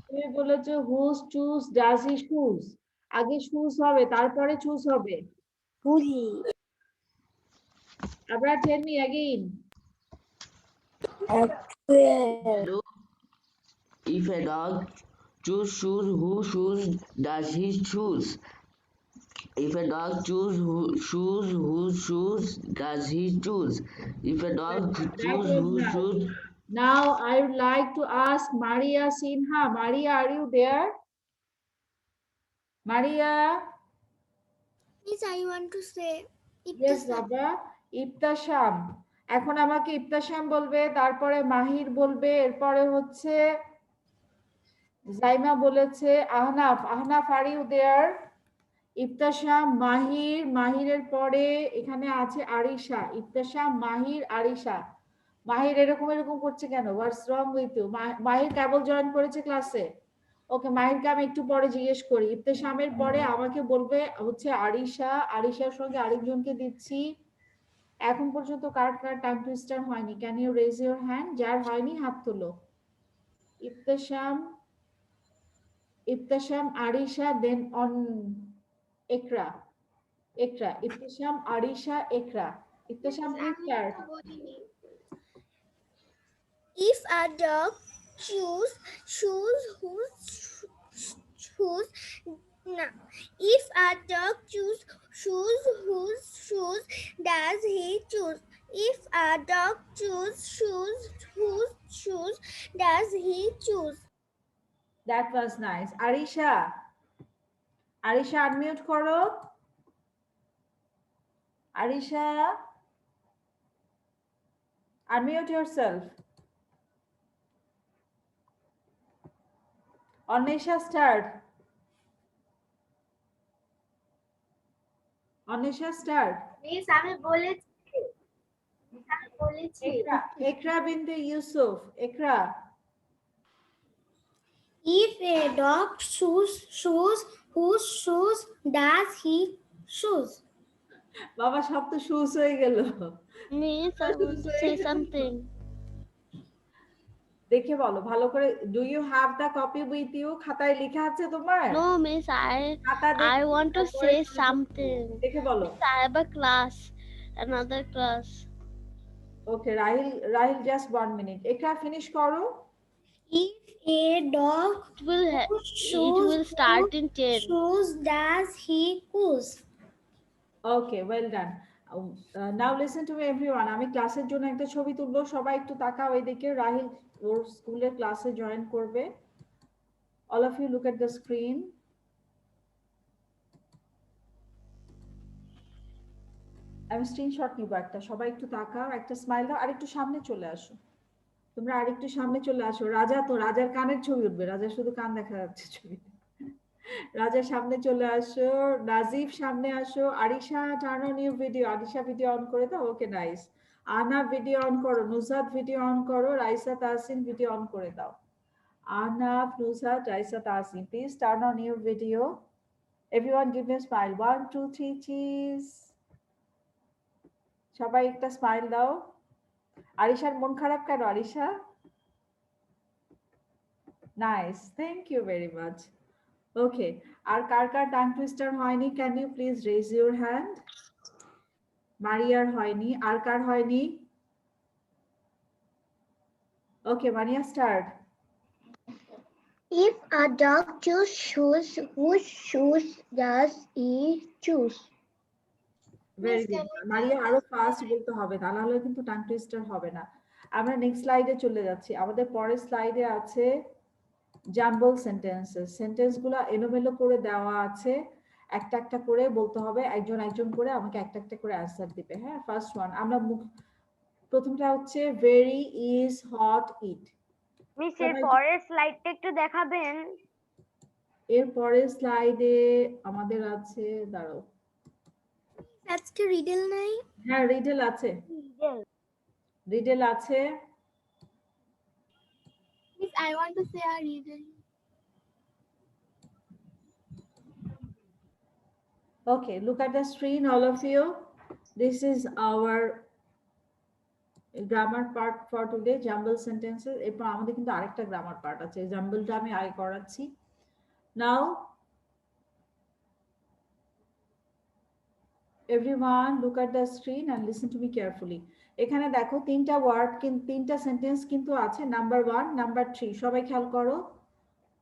তুমি বলেছো whose choose does he choose? আগে choose হবে তারপরে choose হবে। Abrar, tell me again. If a dog choose shoes, whose shoes does he choose? If a dog choose shoes, whose shoes does he choose? If a dog choose whose shoes. Now I would like to ask Maria Sinha. Maria, are you there? Maria? Yes, I want to say. Yes, Baba. ইফতাশাম। এখন আমাকে ইফতাশাম বলবে, তারপরে মাহির বলবে, এরপরে হচ্ছে জাইমা বলেছে Ahnaf are you there? ইফতাশাম, মাহিরের পরে এখানে আছে আরিশা। ইফতাশাম, মাহির, আরিশা। মাহির এরকম করছে কেন? What's wrong with you? Mahir কেবল জয়েন করেছে ক্লাসে। ওকে, মাহিরকে আমি একটু পরে জিজ্ঞেস করি। ইফতেশামের পরে আমাকে বলবে হচ্ছে আরিশার সঙ্গে আরেকজনকে দিচ্ছি। এখন পর্যন্ত কার টাইম টুইস্টার হয়নি? Can you raise your hand? যার হয়নি হাত তোলো। ইফতেশাম, আরিশা, দেন অন একরা। ইফতেশাম, আরিশা, একরা। Iktisham, please start. If a dog choose shoes, whose no. If a dog choose shoes, whose shoes does he choose? If a dog choose shoes, whose shoes does he choose? That was nice. Arisha, unmute করো. Arisha, unmute yourself. Anisha, start. Anisha, start. Miss আমি বলেছি Ekra binte Yusuf. Ekra. If a dog choose shoes, whose shoes does he choose? বাবা সব তো shoes হয়ে গেল। Miss, I want to say something. দেখে বলো ভালো করে। Do you have the copy with you? খাতায় লেখা আছে তোমার? No, Miss, খাতা I want to তারপরে say something. দেখে বলো। Miss, I have a class, another class. Okay Rahil just 1 minute. Ekra finish করো। If a dog It will start in 10. shoes does he choose? Okay, well done. Now listen to me everyone. আমি ক্লাসের জন্য একটা ছবি তুলবো, সবাই একটু তাকাও এদিকে। রাহিল ওর স্কুলের ক্লাসে জয়েন করবে। All of you look at the screen. আমি স্ক্রিনশট নিব একটা, সবাই একটু তাকাও, একটা স্মাইল দাও, আর একটু সামনে চলে আসো। তোমরা আর একটু সামনে চলে আসো। রাজা তো, রাজার কানের ছবি উঠবে, রাজার শুধু কান দেখা যাচ্ছে ছবিতে। রাজা সামনে চলে আসো, নাজিব সামনে আসো, Arisha turn on your video, Arisha video on করে দাও। Okay nice. আনা ভিডিও অন করো, নুসাদ ভিডিও অন করো, রাইসা তাহসিন ভিডিও অন করে দাও। Ana, Nusad, Raisa Tahsin, please turn on your video. Everyone give me a smile. 1 2 3 cheese. সবাই একটা স্মাইল দাও। আরিশার মন খারাপ কেন Arisha? Nice, thank you very much. Okay, আর কার কার টাং টুইস্টার হয়নি? Can you please raise your hand? মারিয়ার হয়নি, আর কার হয়নি? Okay, Maria start. If a dog choose shoes, whose shoes does he choose? Very good মারিয়া, আরো ফাস্ট বলতে হবে, তা নাহলে কিন্তু টাং টুইস্টার হবে না। আমরা নেক্সট স্লাইডে চলে যাচ্ছি। আমাদের পরের স্লাইডে আছে জাম্বল সেন্টেন্সেস। সেন্টেন্সগুলো এলোমেলো করে দেওয়া আছে, একটা একটা করে বলতে হবে, একজন একজন করে আমাকে একটা একটা করে অ্যানসার দিবে। হ্যাঁ, ফার্স্ট ওয়ান আমরা প্রথমটা হচ্ছে very is hot it. Miss এর পরের স্লাইডটা একটু দেখাবেন? এর পরের স্লাইডে আমাদের আছে, দাঁড়াও, আজকে রিডেল নাই? হ্যাঁ রিডেল আছে, রিডেল আছে। Miss, I want to say a riddle. Okay, look at the screen, all of you. This is our grammar part for today, jumble sentences. এরপর আমাদের কিন্তু আরেকটা গ্রামার পার্ট আছে, জাম্বলটা আমি আগে করাচ্ছি। Now everyone look at the screen and listen to me carefully. এখানে দেখো তিনটা ওয়ার্ড, তিনটা সেন্টেন্স কিন্তু আছে, নাম্বার 1, নাম্বার 3। সবাই খেয়াল করো।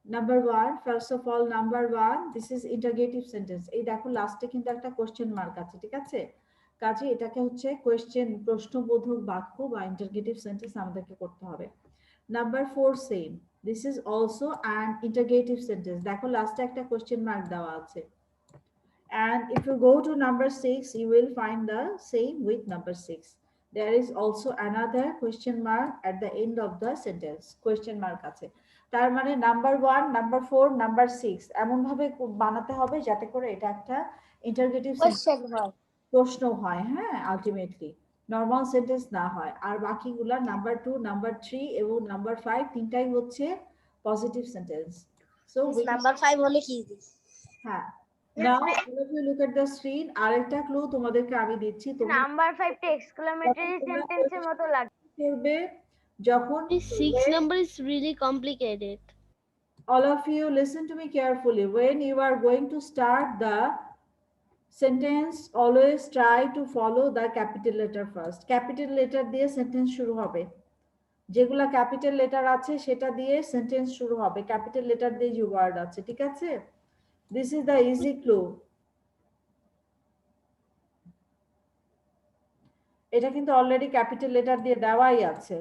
Number 1, first of all number 1, this is interrogative sentence. এই দেখো লাস্টে কিন্তু একটা কোশ্চেন মার্ক আছে, ঠিক আছে? কাজে এটাকে হচ্ছে কোশ্চেন, প্রশ্নবোধক বাক্য বা ইন্টারগেটিভ সেন্টেন্স আমাদেরকে করতে হবে। Number 4, same, this is also an interrogative sentence. দেখো লাস্টে একটা কোশ্চেন মার্ক দেওয়া আছে। And if you go to number 6, you will find the same with number 6. There is also another question mark at the end of the sentence. Question mark আছে। তার মানে number 1, number 4, number 6 এমন ভাবে বানাতে হবে যাতে করে এটা একটা ইন্টারগেটিভ প্রশ্ন হয়। হ্যাঁ, আলটিমেটলি নরমাল সেন্টেন্স না হয়। আর বাকিগুলা নাম্বার 2, নাম্বার 3 এবং নাম্বার 5 তিনটাই হচ্ছে পজিটিভ সেন্টেন্স। সো নাম্বার 5 হলে কি? হ্যাঁ, now all of you look at the screen. আরেকটা ক্লু তোমাদেরকে আমি দিচ্ছি, তোমরা নাম্বার 5 টা এক্সক্লেমেটরি সেন্টেন্সের মতো লাগে। করবে যখন 6 number is really complicated. all of you listen to me carefully. When you are going to start the Sentence always try to follow the capital letter first. Capital letter দিয়ে sentence শুরু হবে। যেগুলা capital letter আছে সেটা দিয়ে sentence শুরু হবে, capital letter দিয়ে যে ওয়ার্ড আছে, ঠিক আছে? This is the easy clue. এটা কিন্তু অলরেডি ক্যাপিটাল লেটার দিয়ে দেওয়াই আছে।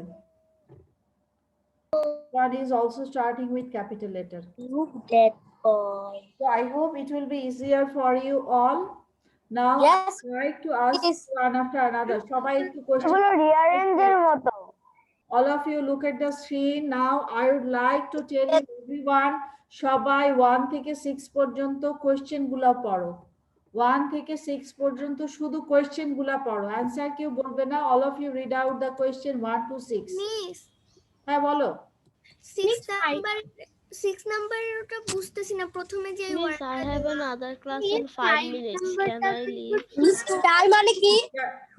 Word is also starting with capital letter. Look that boy. So I hope it will be easier for you all. Now Yes, try to ask please. one after another. সবাই একটু question. রিয়ারেঞ্জের মতো। All of you look at the screen now. I would like to tell you everyone, সবাই 1 থেকে 6 পর্যন্ত question গুলা পড়ো। 1 থেকে 6 পর্যন্ত শুধু কোশ্চেন গুলা পড়ো, অ্যানসার কেউ বলবে না। All of you read out the question 1 to 6. Miss হ্যাঁ বলো। 6 নাম্বারের ওটা বুঝতেছি না, প্রথমে যে Miss, I have another class in 5 minutes. Can I leave? তার মানে কি?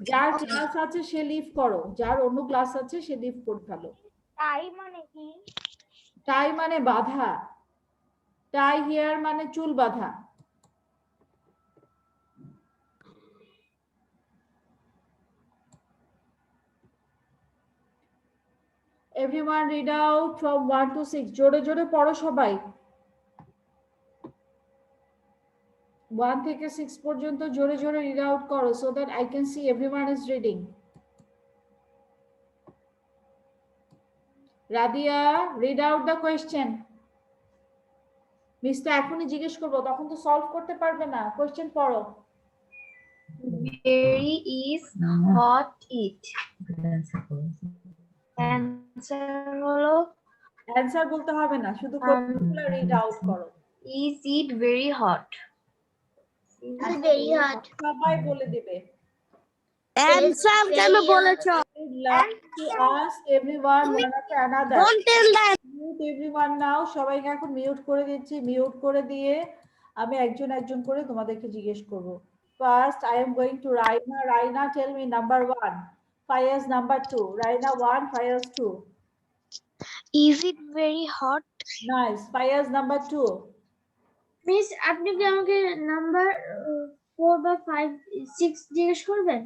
যার ক্লাস আছে সে লিভ করো, যার অন্য ক্লাস আছে সে লিভ করে ফেলো। টাই মানে কি? টাই মানে বাঁধা, টাই হেয়ার মানে চুল বাঁধা। Everyone read out from 1 to 6. জোরে জোরে পড়ো সবাই। 1 থেকে 6 পর্যন্ত জোরে জোরে read out করো, so that I can see everyone is reading. Radia, read out the question. Miss তো এখনই জিজ্ঞেস করবো, তখন তো সলভ করতে পারবে না। কোশ্চেন পড়ো। Very is hot it. Answer হলো অ্যানসার বলতে হবে না, শুধু কোশ্চেনগুলো রিড আউট করো। is it very hot? Very hot. সবাই বলে দিবে। অ্যানসার কেন বলেছো? I would like to ask everyone one after another. Don't tell that. Mute everyone now. সবাইকে এখন মিউট করে দিচ্ছি। মিউট করে দিয়ে আমি একজন একজন করে তোমাদেরকে জিজ্ঞেস করব। First, I am going to Raina. Raina, tell me number 1. Fayaz number 2. Raina 1, Fayaz 2. Is it very hot? Nice. Fayaz number 2. Miss আপনি কি আমাকে নাম্বার 4 বা 5 6 জিজ্ঞেস করবেন?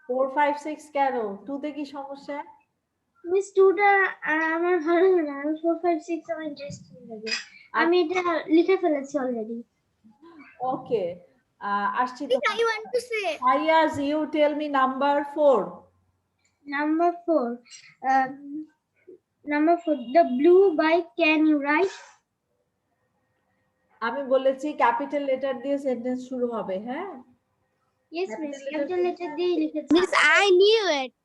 4, 5, 6 কেন? 2 তে কি সমস্যা? মিস 2টা আমার ভালো লাগে না, 4 5 6 আমার ইন্টারেস্টিং লাগে। আমি এটা লিখে ফেলেছি অলরেডি। ওকে, আসছি তো। I want to say. Fayaz, you tell me number 4. Number 4. Number 4. The blue bike, can you write? আমি বলেছি ক্যাপিটাল লেটার দিয়ে সেন্টেন্স শুরু হবে, হ্যাঁ? Yes, miss. Capital letter দিয়ে লিখেছি। Miss, I knew it.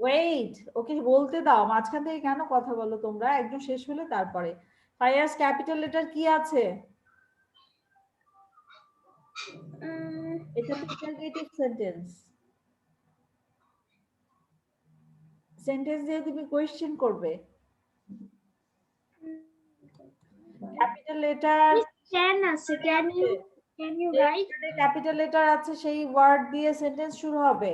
Wait, okay বলতে দাও। মাঝখান থেকে কেন কথা বলো তোমরা? একদম শেষ হলে তারপরে। ফায়াস, ক্যাপিটাল লেটার কি আছে? এটা তো ইন্টারগেটিভ সেন্টেন্স। সেন্টেন্স দিয়ে তুমি কোয়েশ্চেন করবে। ক্যাপিটাল লেটার Can আছে, can you write? Capital letter আছে, সেই ওয়ার্ড দিয়ে সেন্টেন্স শুরু হবে।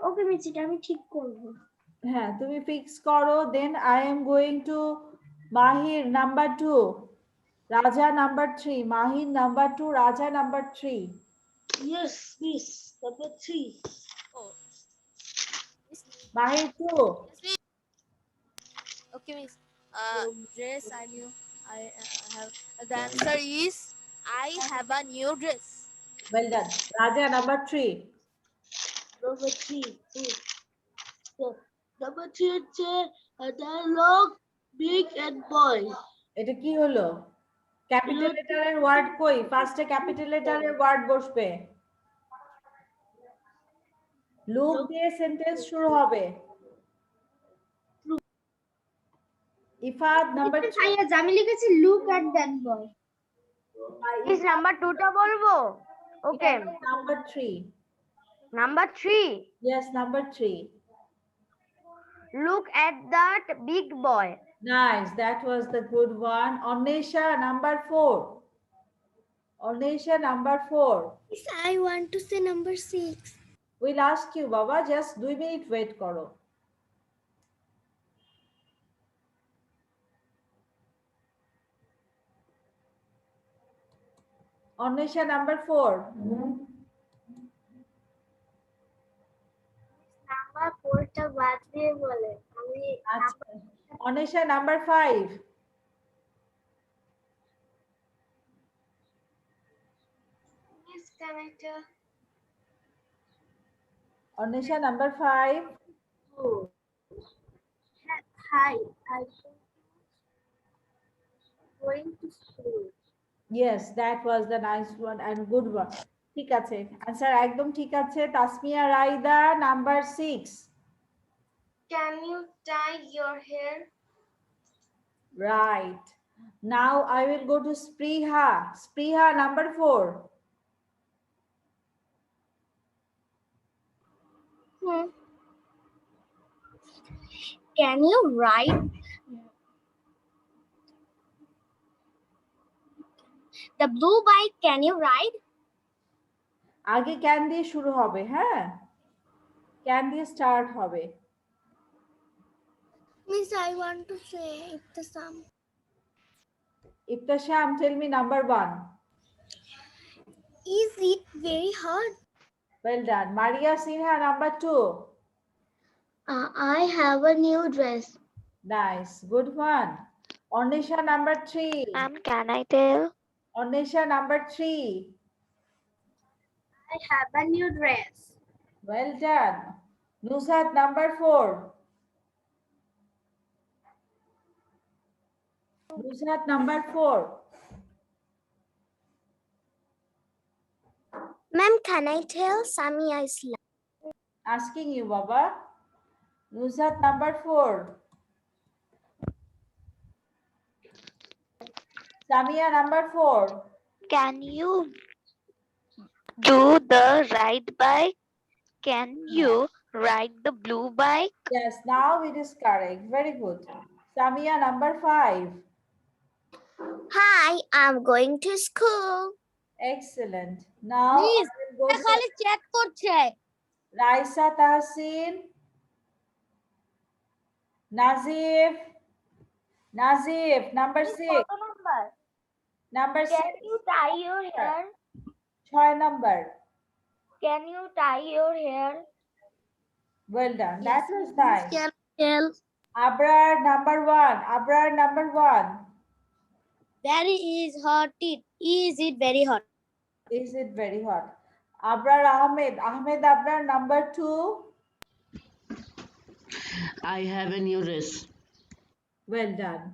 ওকে মিস, এটা আমি ঠিক করব। হ্যাঁ, তুমি ফিক্স করো। Then I am going to Mahir number 2, Raja number 3, Mahir number 2, Raja number 3. Yes, miss. Number 3. Mahir 2. Okay, miss. Dress I knew. I have. The answer is I have a new dress. Well done. Raja number 3. Number 3. Number 3 হচ্ছে dialogue big and boy. এটা কি হলো? Capital লেটারের word কই? ফার্স্টে capital লেটারের word বসবে। Look দিয়ে sentence শুরু হবে। ইফাত নাম্বার 3. আমি লিখেছি look at that boy. Is number 2টা বলবো? Okay. Number 3. Number 3. Yes, number 3. Look at that big boy. Nice, that was the good one. Onesha number 4. Onesha number 4. Miss, I want to say number 6. We'll ask you, Baba. Just 2 minutes wait karo. Anusha, number 4. Number 4টা বাদ দিয়ে বলে আমি আচ্ছা। Anusha, number 5. Yes, can I tell? Anusha, number 5. Hi, I'm going to school. Yes, that was the nice one and good one. ঠিক আছে, answer একদম ঠিক আছে। Tasmia Raida, number 6. Can you tie your hair? Right. Now I will go to Spriha. Spriha, number 4. Can you ride the blue bike? Can you ride? আগে can দিয়ে শুরু হবে, হ্যাঁ, ক্যান দিয়ে স্টার্ট হবে। Miss, I want to say the sum. Ibtisham, tell me number 1. Is it very hard? Well done. Maria Sinha, number 2. I have a new dress. Nice, good one. Ornisha, number 3. Can I tell? Ornisha, number 3. I have a new dress. Well done. Nusat, number 4. Nusat, number 4. Ma'am, can I tell Samia Islam? Asking you, Baba. Nusat, number 4. Samia, number 4. Can you do the right bike? Can you ride the blue bike? Yes, now it is correct. Very good. Samia, number 5. Hi, I'm going to school. Excellent. Now Miss, I will go to খালি check করছে Raisa Tahsin, Nazif, Nazif, number 6. কত number Number 6. Can you tie your hair? 6 number. Can you tie your hair? Well done. That was nice. Can tell Abrar, number 1. Abrar, number 1. That is hot. Is it very hot? Is it very hot? Abrar Ahmed. Ahmed Abrar, number 2. I have a new dress. Well done.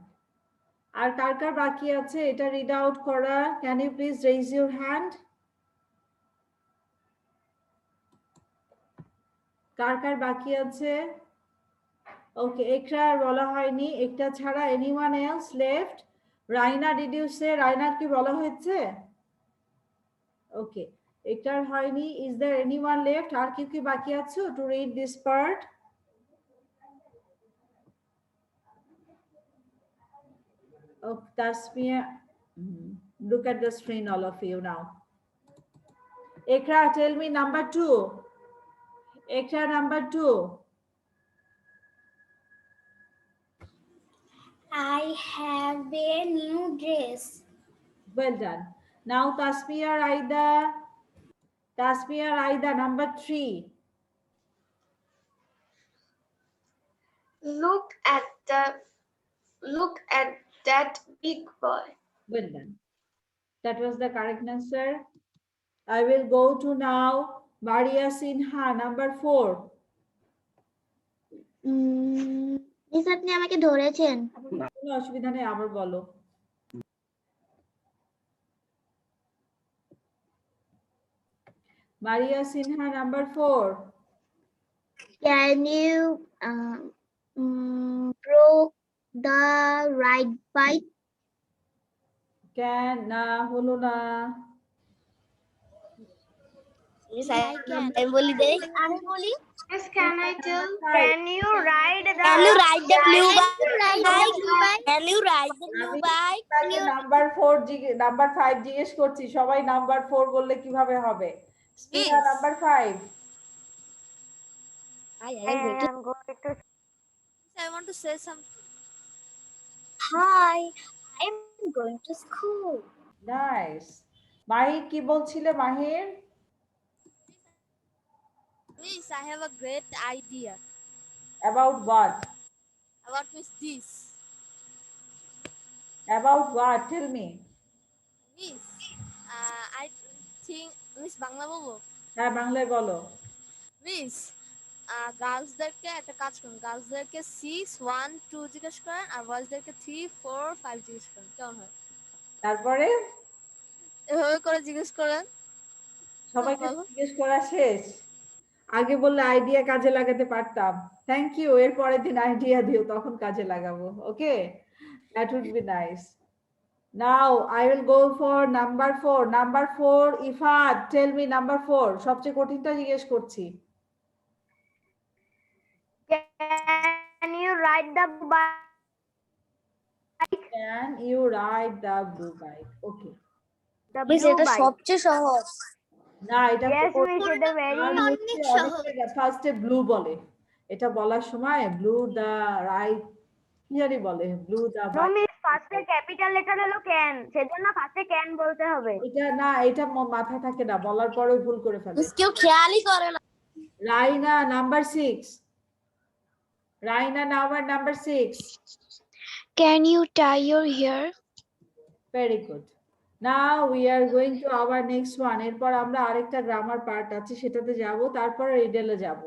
আর কার কার বাকি আছে এটা read out করা? Can you please raise your hand? কার কার বাকি আছে? ওকে, একরা আর বলা হয়নি, একটা ছাড়া anyone else left? Raina, did you say? Raina কি বলা হয়েছে? ওকে, একটার হয়নি। Is there anyone left? আর কেউ কি বাকি আছো to read this part? Oh, Tasmia, look at the screen, all of you now. Ekra, tell me number 2. Ekra, number 2. I have a new dress. Well done. Now Tasmia Raida. Tasmia Raida, number 3. Look at that big boy. Well done. That was the correct answer. I will go to now Maria Sinha, number 4. Miss আপনি আমাকে ধরেছেন। কোনো অসুবিধা নেই, আবার বলো। Maria Sinha, number 4. Can you broke the right bike? Can না হলো না। Yes, I can. আমি বলি দেই আমি বলি Yes, can I tell? Can you ride the Can you ride the blue bike? bike? Can you ride the blue bike? Number 4 number 5 জিজ্ঞেস করছি, সবাই নাম্বার 4 বললে কিভাবে হবে? Spina, number 5. I want to say something. Hi, I'm going to school. Nice. মাহির কি বলছিলে মাহির? Miss, I have a great idea. About what? About Miss this. About what? Tell me. Miss, I think Miss Bangla বলবো। হ্যাঁ বাংলায় বলো। Miss গার্লসদেরকে একটা কাজ করুন, গার্লসদেরকে 6 1 2 জিজ্ঞেস করেন আর বয়েজদেরকে 3 4 5 জিজ্ঞেস করেন, কেমন হয়? তারপরে এভাবে করে জিজ্ঞেস করেন। সবাইকে জিজ্ঞেস করা শেষ? আগে বললে আইডিয়া কাজে লাগাতে পারতাম। থ্যাংক ইউ, এর পরের দিন আইডিয়া দিও, তখন কাজে লাগাবো। Okay, that would be nice. Now I will go for number 4। Number 4, Ifat, tell me number 4, সবচেয়ে কঠিনটা জিজ্ঞেস করছি। Can you ride the bike? Can you ride the blue bike? Okay. The blue bike. সবচেয়ে সহজ। না এটা Yes, miss, এটা very ফার্স্টে blue বলে, এটা বলার সময় ব্লু দা রাইট কি জানি বলে, ব্লু দা No, miss, ফার্স্টে ক্যাপিটাল লেটার হলো ক্যান, সেজন্য ফার্স্টে ক্যান বলতে হবে। এটা না, এটা মাথায় থাকে না, বলার পরেও ভুল করে ফেলে। কেউ খেয়ালই করে না। Raina number 6, Raina number 6। Can you tie your hair? Very good. Now we are going to our next one. এরপর আমরা আরেকটা গ্রামার পার্ট আছে সেটাতে যাব, তারপরে রিডেলে যাব।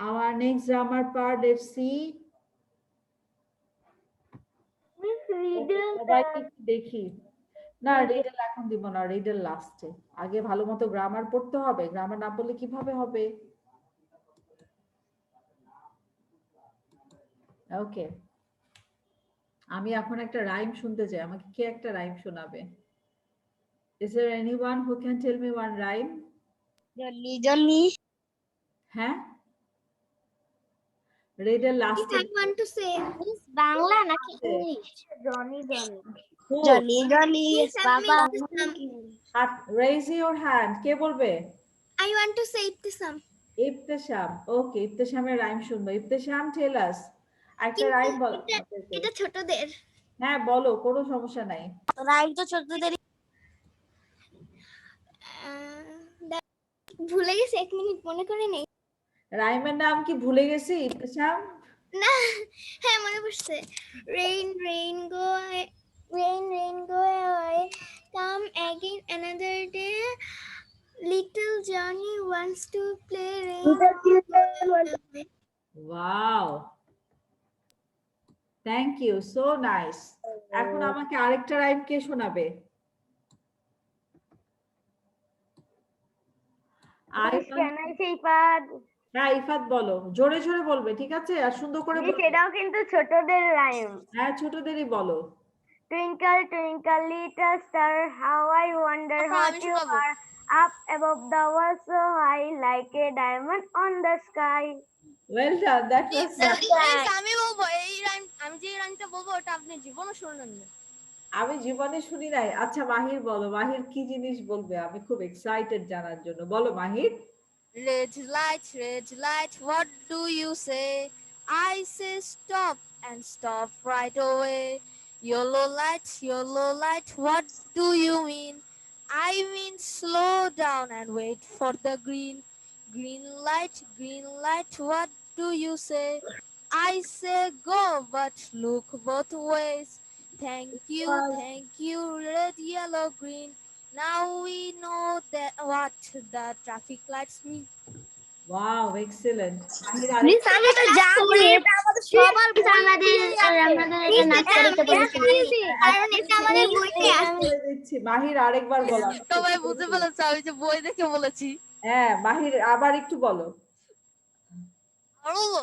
Our next grammar part, let's see. Miss riddle সবাইকে একটু দেখি। না রিডেল এখন দিব না, রিডেল লাস্টে। আগে ভালো মতো গ্রামার পড়তে হবে, গ্রামার না পড়লে কিভাবে হবে? ওকে, আমি এখন একটা রাইম শুনতে চাই, আমাকে কে একটা রাইম শোনাবে? Is there anyone who can tell me one rhyme? Johnny হ্যাঁ, riddle last. I want to say, Bangla নাকি ইংলিশ? জনি জনি জনি বাবা Raise your hand. কে বলবে? I want to say it to some. Iftesham. Okay, ইফতেশামের rhyme শুনবো। ইফতেশাম, টেল আস একটা rhyme বলো। এটা ছোটদের। হ্যাঁ বলো, কোনো সমস্যা নাই। রাইম তো ছোটদের। ভুলে গেছি, 1 মিনিট মনে করে নেই। রাইমের নাম কি ভুলে গেছি ইফতেশাম? না, হ্যাঁ মনে পড়ছে। Rain, rain, go away. Rain, rain, go away. Come again another day. Little Johnny wants to play. Rain. Wow, thank you, so nice. এখন আমাকে আরেকটা রাইম কে শোনাবে? Can I say Ifat? হ্যাঁ ইফাত বলো, জোরে জোরে বলবে, ঠিক আছে? আর সুন্দর করে মিস বলবে। এটাও কিন্তু ছোটদের রাইম। হ্যাঁ ছোটদেরই বলো। Twinkle, twinkle, little star, how I wonder what you are. Up above the world so high, like a diamond on the sky. Well done, that was miss আমি বলবো এই রাইম, আমি যে রাইমটা বলবো ওটা আপনি জীবনে শুনলেন না। আমি জীবনে শুনি নাই। আচ্ছা মাহির বলো, মাহির কি জিনিস বলবে? আমি খুব এক্সাইটেড জানার জন্য। বলো মাহির। Red light, what do you say? I say stop and stop right away. Yellow light, what do you mean? I mean slow down and wait for the green. Green light, what do you say? I say go, but look both ways. Thank you, red, yellow, green. Now we know that what the traffic lights mean. Wow, excellent. Mahir miss আমি তো জানি এটা আমাদের সবার আমাদের এটা নাচ করতে বলেছিল। কারণ এটা আমাদের বইতে আছে। দিচ্ছি। মাহির আরেকবার বলো। সবাই বুঝে ফেলেছে আমি যে বই দেখে বলেছি। হ্যাঁ মাহির আবার একটু বলো। বলবো?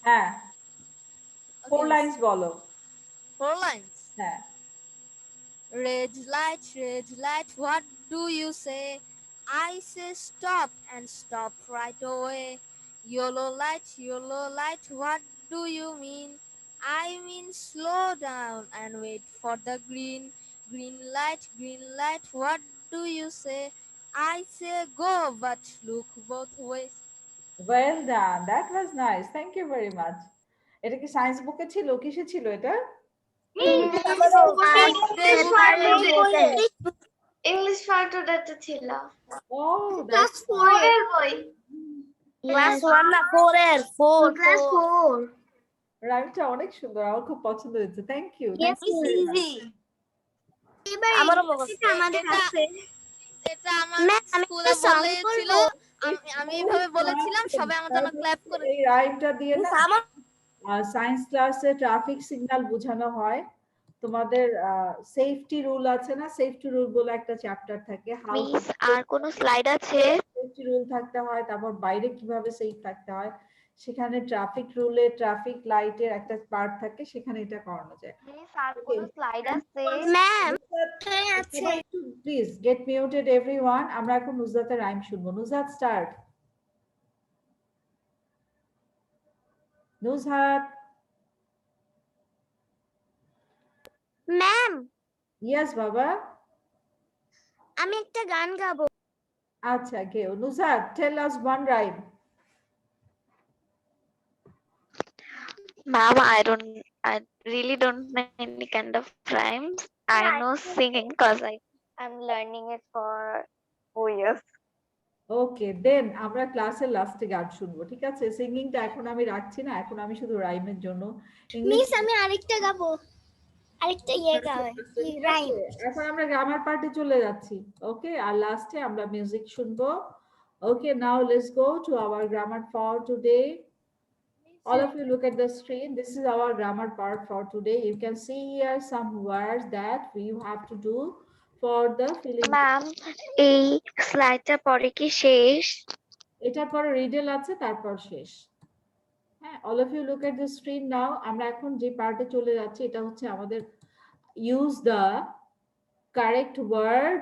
হ্যাঁ, 4 Okay, লাইন্স বলো। 4 lines. হ্যাঁ। Red light, what do you say? I say stop and stop right away. Yellow light, what do you mean? I mean slow down and wait for the green. Green light, what do you say? I say go, but look both ways. Well done, that was nice, thank you very much. এটা কি science বুকে ছিল? কিসে ছিল এটা? English পাঠটাতে ছিল Oh, class that's 4 এর বই ক্লাস 1 না 4 এর 4 ক্লাস 4 রাইমটা অনেক সুন্দর, আমার খুব পছন্দ হয়েছে। Thank you. Yes, ইজি এবার আমারও এটা আমাদের আছে এটা আমার ম্যাম আমি স্কুলে একটা সং বলেছিল, করব আমি এইভাবে বলেছিলাম, সবাই আমার জন্য ক্ল্যাপ করে। এই রাইমটা দিয়ে না আমার সায়েন্স ক্লাসে ট্রাফিক সিগন্যাল বোঝানো হয়। তোমাদের সেফটি রুল আছে না, সেফটি রুল বলে একটা চ্যাপ্টার থাকে, হাউ মিস আর কোনো স্লাইড আছে? সেফটি রুল থাকতে হয়, তারপর বাইরে কিভাবে সেফ থাকতে হয়, সেখানে ট্রাফিক রুলে ট্রাফিক লাইটের একটা পার্ট থাকে, সেখানে এটা করানো যায়। মিস আর কোনো স্লাইড আছে? ম্যাম আছে প্লিজ গেট মিউটেড এভরিওয়ান। আমরা এখন নুজরাতের রাইম শুনবো। Nuzrat start. Nuzhat. Ma'am yes বাবা। আমি একটা গান গাবো আচ্ছা গেও। Nuzhat, tell us one rhyme. Ma'am, I really don't know any kind of rhymes. I know singing because I'm learning it for 4 years. ওকে দেন আমরা ক্লাসের লাস্টে গান শুনবো, ঠিক আছে? সিঙ্গিংটা এখন আমি রাখছি না, এখন আমি শুধু রাইমের জন্য মিস আমি আরেকটা গাবো আরেকটা গাবে রাইম এখন আমরা গ্রামার পার্টে চলে যাচ্ছি। ওকে, আর লাস্টে আমরা মিউজিক শুনবো। Okay, now let's go to our grammar for today. All of you look at the screen. This is our grammar part for today. You can see here some words that we have to do for the filling. Ma'am, এই স্লাইডটা পরে কি শেষ? এটার পরে Riedel আছে, তারপর শেষ। হ্যাঁ, all of you look at the screen now. আমরা এখন যে পার্টে চলে যাচ্ছি, এটা হচ্ছে আমাদের use the correct word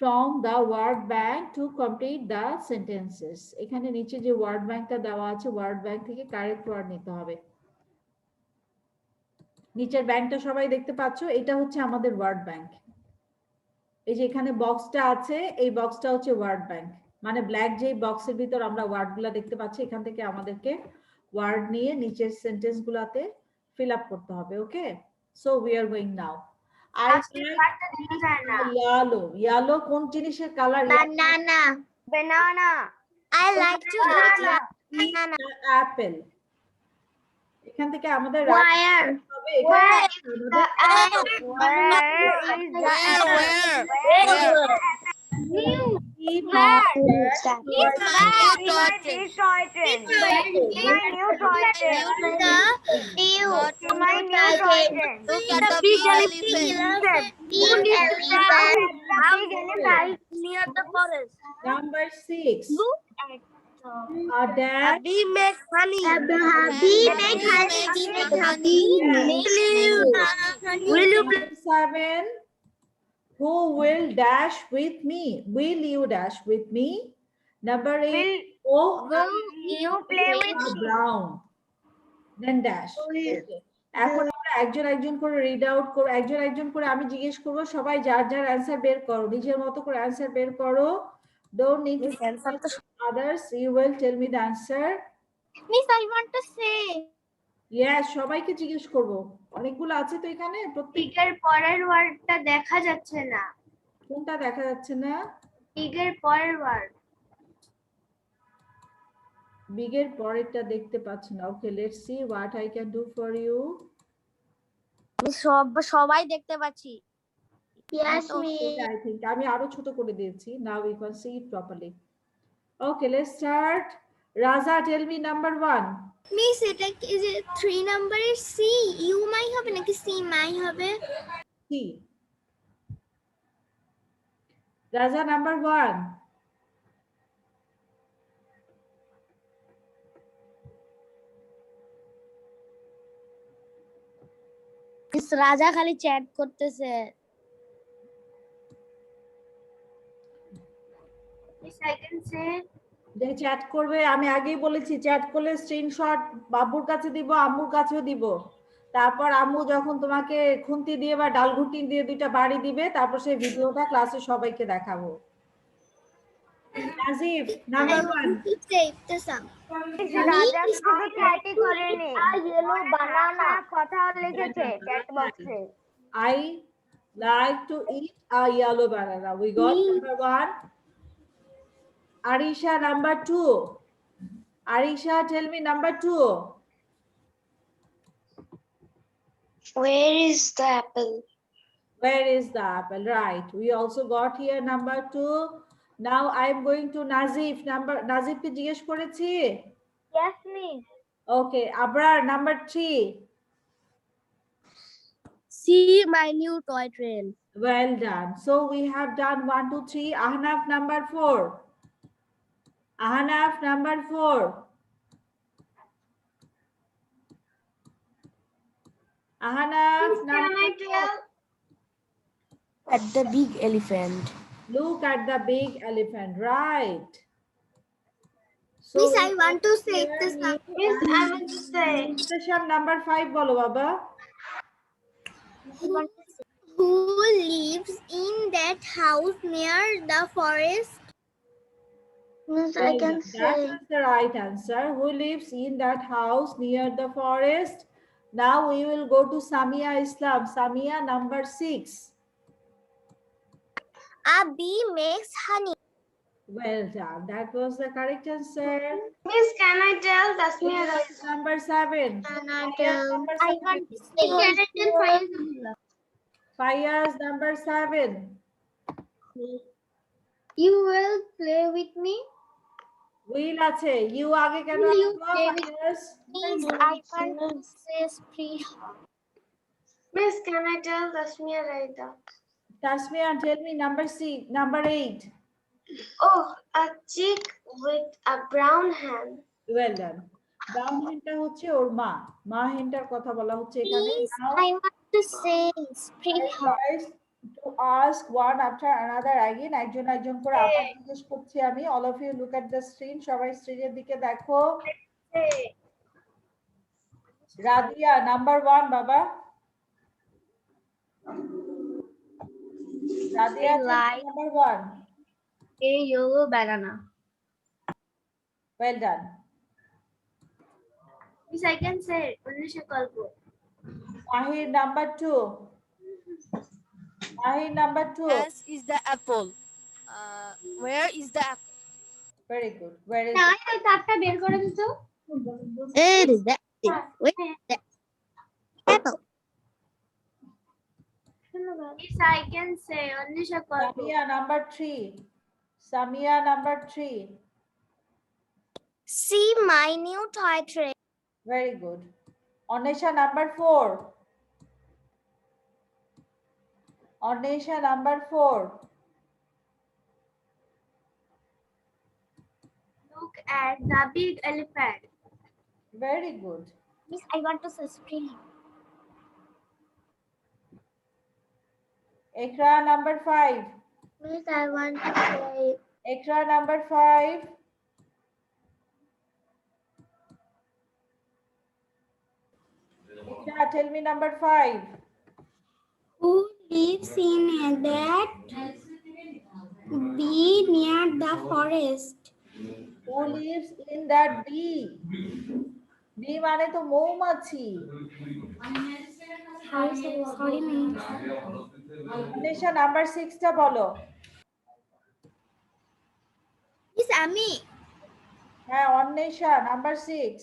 from the word bank to complete the sentences. এখানে নিচে যে ওয়ার্ড ব্যাংকটা দেওয়া আছে, ওয়ার্ড ব্যাংক থেকে কারেক্ট ওয়ার্ড নিতে হবে। নিচের ব্যাংকটা সবাই দেখতে পাচ্ছ, এটা হচ্ছে আমাদের ওয়ার্ড ব্যাংক। এই যে এখানে বক্সটা আছে, এই বক্সটা হচ্ছে ওয়ার্ড ব্যাংক, মানে ব্ল্যাক যে বক্সের ভিতর আমরা ওয়ার্ডগুলো দেখতে পাচ্ছি, এখান থেকে আমাদেরকে ওয়ার্ড নিয়ে নিচের সেন্টেন্স গুলাতে ফিল আপ করতে হবে। Okay, so we are going now. yellow, yellow কোন জিনিসের colour? banana banana I like to eat banana apple। এখান থেকে আমাদের wire হবে, এখানে near the forest number 6 a dad bee make honey bee make honey will you 7 who will dash with me? Will you dash with me? Number 8 oh will you play with me? brown then dash okay. এখন আমরা একজন একজন করে read out করব, একজন একজন করে আমি জিজ্ঞেস করব, সবাই যার যার অ্যানসার বের করো, নিজের মতো করে অ্যানসার বের করো। Don't need to answer others, you will tell me the answer. miss I want to say yes সবাইকে জিজ্ঞেস করব, অনেকগুলো আছে তো এখানে। পিগের পরের ওয়ার্ডটা দেখা যাচ্ছে না, কোনটা দেখা যাচ্ছে না? পিগের পরের ওয়ার্ড বিগের পরেরটা দেখতে পাচ্ছি না। Okay, let's see what I can do for you. সবাই দেখতে পাচ্ছি yes I think আমি আরো ছোট করে দিয়েছি। now we can see it properly. Okay, let's start. Raza, tell me number 1. Miss এটা কি যে 3 নাম্বারের সি ইউ মাই হবে নাকি সি মাই হবে? C. Raza, number 1. মিস রাজা খালি চ্যাট করতেছে miss I can say যে চ্যাট করবে, আমি আগেই বলেছি চ্যাট করলে স্ক্রিনশট বাবুর কাছে দিব, আম্মুর কাছেও দিব। তারপর আম্মু যখন তোমাকে খুন্তি দিয়ে বা ডালঘুটি দিয়ে দুইটা বাড়ি দিবে, তারপর সেই ভিডিওটা ক্লাসে সবাইকে দেখাবো। নাজিব, নাম্বার 1. রাজা শুধু চ্যাটই করেনি, ইয়েলো বানানা কথা লিখেছে চ্যাট বক্সে। I like to eat a yellow banana. We got number 1. Arisha, number 2. Arisha, tell me number 2. Where is the apple? Where is the apple? Right. We also got here number 2. Now I am going to Nazif. Nazif কে জিজ্ঞেস করেছি? Yes, miss. Okay. Abrar, number 3. See my new toy train. Well done. So we have done 1, 2, 3. Ahnaf, number 4. Ahnaf, number 4. Ahnaf, Can number I tell? At the big elephant. Look at the big elephant, right? So Miss, we I want to say have this here now. Miss, I want to say. Muhtasham, number 5 bolo baba. Who lives in that house near the forest? Miss, I Well can done. say. That is the right answer. Who lives in that house near the forest? Now we will go to Samia Islam. Samia, number 6. A bee makes honey. Well done. That was the correct answer. Miss, can I tell? Tasmia, Fayaz, number 7. Can I Fayaz, tell? number I 7. want to say. Can I tell Faiz? Fayaz, number 7. You will play with me? Will আছে you আগে কেন Will you আসলো play with Fayaz? Miss, I want to say spree. Miss, can I tell? Tasmia, right now. Tasmia, tell me number 8. Oh, a chick with a brown hand. Well done. Brown henটা হচ্ছে ওর মা হেনটার কথা বলা হচ্ছে এখানে। Miss, Now I want to say spree. I try to ask one after another again, একজন একজন করে আবার জিজ্ঞেস করছি আমি। All of you look at the screen, সবাই স্ক্রিনের দিকে দেখো। রাদিয়া, number 1 বাবা। Radia, like number 1. a yellow banana. Well done. Miss, I can say it. Unisha Kalpo. Mahir, number 2. Mahir, number 2. As is the apple. Where is the apple? Very good. Where is না এই তারটা বের করে দিছো Where is the apple? Miss, I can say Unisha Kalpo. Samia, number 3. Samia, number 3. See my new toy train. Very good. Onesha, number 4. Onesha, number 4. Look at the big elephant. Very good. Miss, I want to say spree. Ikra, number 5. Miss, I want to say Ikra, number 5. Ikra, tell me number 5. who lives in that bee near the forest? Who lives in that bee? Bee মানে তো মৌমাছি। Sorry, miss. Onesha, number 6 টা বলো। Miss, আমি হ্যাঁ, Onesha, number 6.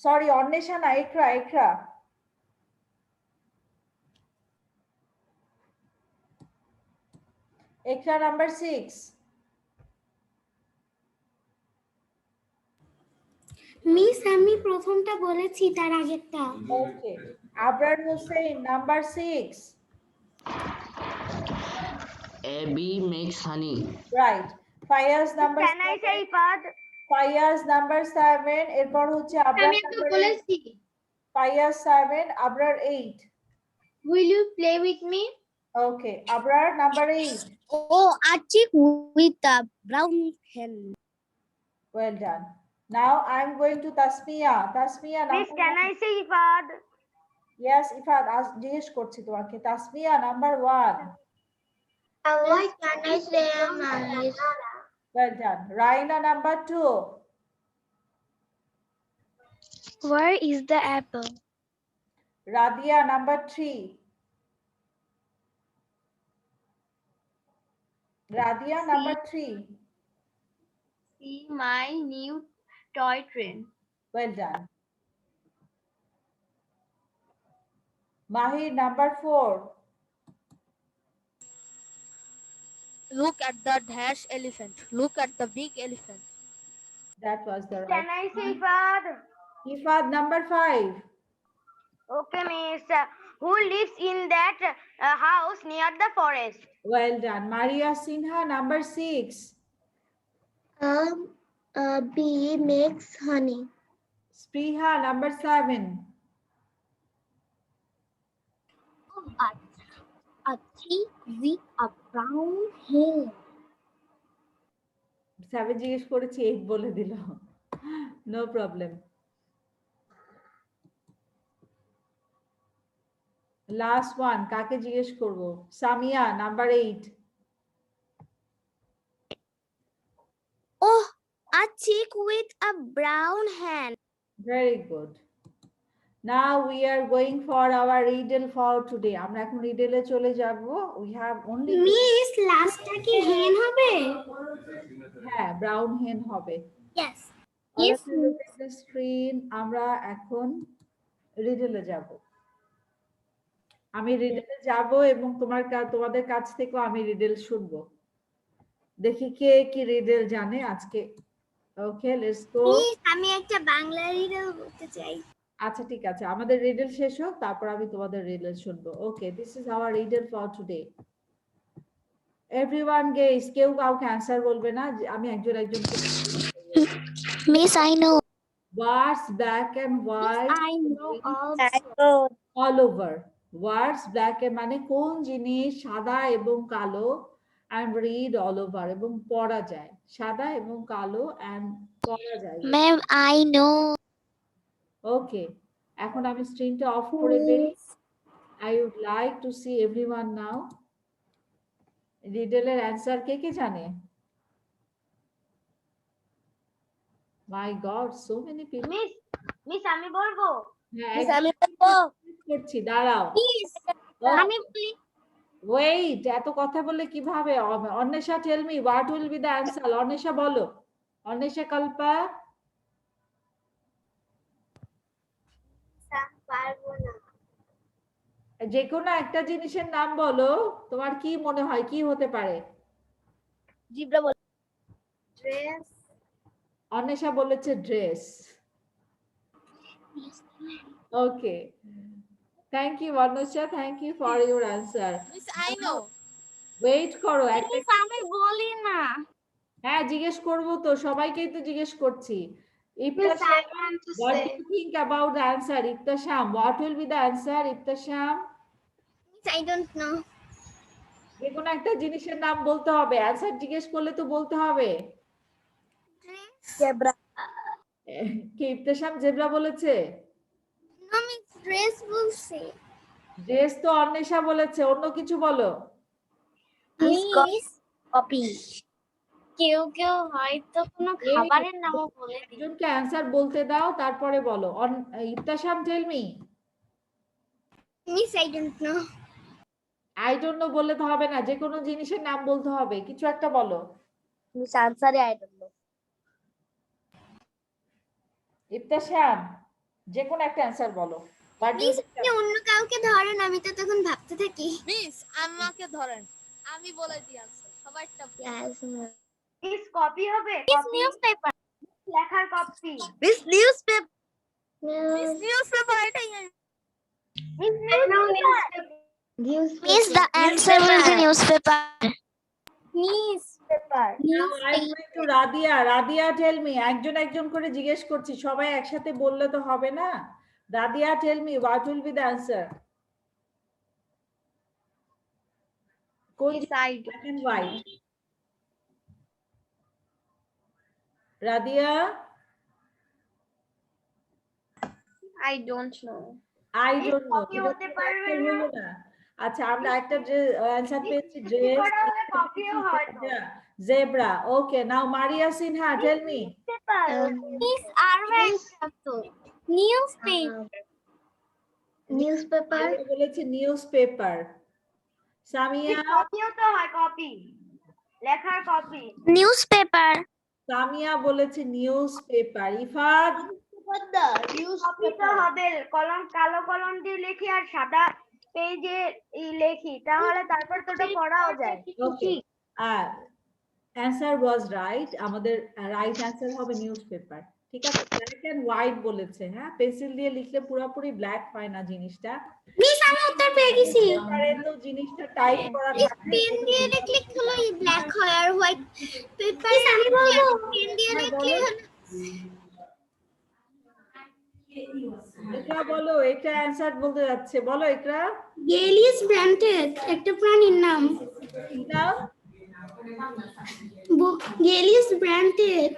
Sorry, Onesha না, Ikra. Ikra, number 6. Miss আমি প্রথমটা বলেছি তার আগেরটা। Okay. Abrar Hussain, number 6. A bee makes honey. Right. Fayaz, number Can I 7. say Fad? Fayaz, number 7. এরপর হচ্ছে Abrar, আমি তো number 8. বলেছি Fayaz, 7. Abrar, 8. Will you play with me? Okay. Abrar, number 8. Oh, a chick with a brown hen. Well done. Now I'm going to Tasmia. Tasmia, Miss, number can I say Fad? Yes, Ifad, জিজ্ঞেস করছি তোমাকে। Tasmia, number 1. I like Can I say Miss? Well done. Raina, number 2. Where is the apple? Radia, number 3. Radia, number 3. See my new toy train. Well done. Mahir, number 4. Look at the dash elephant. Look at the big elephant. That was the Can right I say one. Ifad? Ifad, number 5. Okay, miss. Who lives in that house near the forest? Well done. Maria Sinha, number 6. A bee makes honey. Spriha, number 7. A chick with a brown hair. 7 জিজ্ঞেস করেছি 8 বলে দিল। No problem. Last one কাকে জিজ্ঞেস করব? Samia, number 8. Oh, a chick with a brown hand. Very good. Now we are going for our riddle for today. আমরা এখন রিডেলে চলে যাব। We have only Miss, lastটা কি hen হবে? হ্যাঁ, ব্রাউন হেন হবে। Yes. Yes. Look at the screen. আমরা এখন রিডেলে যাব। আমি রিডেলে যাব এবং তোমাদের কাছ থেকেও আমি রিডেল শুনবো। দেখি কে কি রিডেল জানে আজকে। ওকে, লেটস গো। Miss, আমি একটা বাংলা রিডল বলতে চাই। আচ্ছা ঠিক আছে, আমাদের রিডেল শেষ হোক তারপর আমি তোমাদের রিডেল শুনবো। Okay, this is our riddle for today. Everyone guess, কেউ কাউকে অ্যানসার বলবে না, আমি একজন একজনকে। Miss, I know. Words black and white I know also. all over. Words black and মানে কোন জিনিস সাদা এবং কালো and read all over এবং পড়া যায়। সাদা এবং কালো and পড়া যায়। Ma'am, I know. ওকে, এখন আমি স্ক্রিনটা অফ করে দেই। I would like to see everyone now. রিডেলের অ্যানসার কে কে জানে? My God, so many people. Miss আমি বলবো। হ্যাঁ, আমি করছি, দাঁড়াও। আমি বলি। ওয়েট, এত কথা বললে কিভাবে? Anwesha, tell me what will be the answer. Anwesha বলো। অন্বেষা কল্পা। পারবো না। যে কোনো একটা জিনিসের নাম বলো, তোমার কি মনে হয় কি হতে পারে? জিব্রা বল। ড্রেস। অন্বেষা বলেছে dress. Okay, thank you Anwesha, thank you for your answer. Miss, I know. Wait করো, একটা আমি বলি না। হ্যাঁ জিজ্ঞেস করবো তো, সবাইকেই তো জিজ্ঞেস করছি। Miss, I want to What say. do you think about the answer? Iftasham, what will be the answer? Iftasham, Miss, I don't know. যে কোনো একটা জিনিসের নাম বলতে হবে, অ্যানসার জিজ্ঞেস করলে তো বলতে হবে। Zebra. কি ইফতেশাম জেব্রা বলেছে? No, Miss, dress বলছে। ড্রেস তো অন্বেষা বলেছে, অন্য কিছু বলো। Miss, copy. কেউ কেউ হয়তো কোনো খাবারের নামও বলে দিই। একজনকে অ্যানসার বলতে দাও তারপরে বলো। Iftesham, tell me. Miss, I don't know. I don't know বললে তো হবে না, যে কোনো জিনিসের নাম বলতে হবে, কিছু একটা বলো। Miss, answer I don't know. ইফতেশাম, যে কোনো একটা অ্যানসার বলো। Miss, আপনি অন্য কাউকে ধরেন, আমি তো তখন ভাবতে থাকি। Miss, আমাকে ধরেন। আমি বলে দিই আনসার। সবাইটা মিস কপি হবে? Miss, newspaper. লেখার copy. Miss, newspaper. Miss, newspaper এটাই। Miss, the answer will be newspaper. Newspaper. Radiya, Radiya tell me, একজন একজন করে জিজ্ঞেস করছি, সবাই একসাথে বললে তো হবে না। Radiya, tell me what will be the answer? Black and white. Radiya, I don't know. I don't know. Copy হতে পারবে না। আচ্ছা, আমরা একটা যে অ্যানসার পেয়েছি ড্রেস, কপিও হয়তো। Zebra. Okay, now Maria Sinha, tell me. Miss, আরও একটা তো। Newspaper. বলেছে নিউজ পেপার। সামিয়া, কপিও তো হয়, কপি। লেখার কপি। Newspaper. সামিয়া বলেছে নিউজ পেপার। ইফাত কপি তো হবে, কলম কালো কলম দিয়ে লিখি আর সাদা পেজে লিখি, তাহলে তারপর তো ওটা পড়াও যায়। ওকে, অ্যান্সার ওয়াজ রাইট। আমাদের রাইট অ্যান্সার হবে নিউজ পেপার। ঠিক আছে, ব্ল্যাক এন্ড হোয়াইট বলেছে। হ্যাঁ, পেন্সিল দিয়ে লিখলে পুরোপুরি ব্ল্যাক হয় না জিনিসটা। মিস আমি উত্তর পেয়ে গেছি। পেপারে তো জিনিসটা টাইপ করা থাকে। পেন দিয়ে লিখলে হলো ব্ল্যাক হয় আর হোয়াইট পেপারে আমি বলবো পেন দিয়ে লিখলে হলো এটা বলো, এটা অ্যান্সার বলতে যাচ্ছে, বলো একরা। গেলিয়াস ব্র্যান্টেড একটা প্রাণীর নাম। কি নাম? গেলিয়াস ব্র্যান্টেড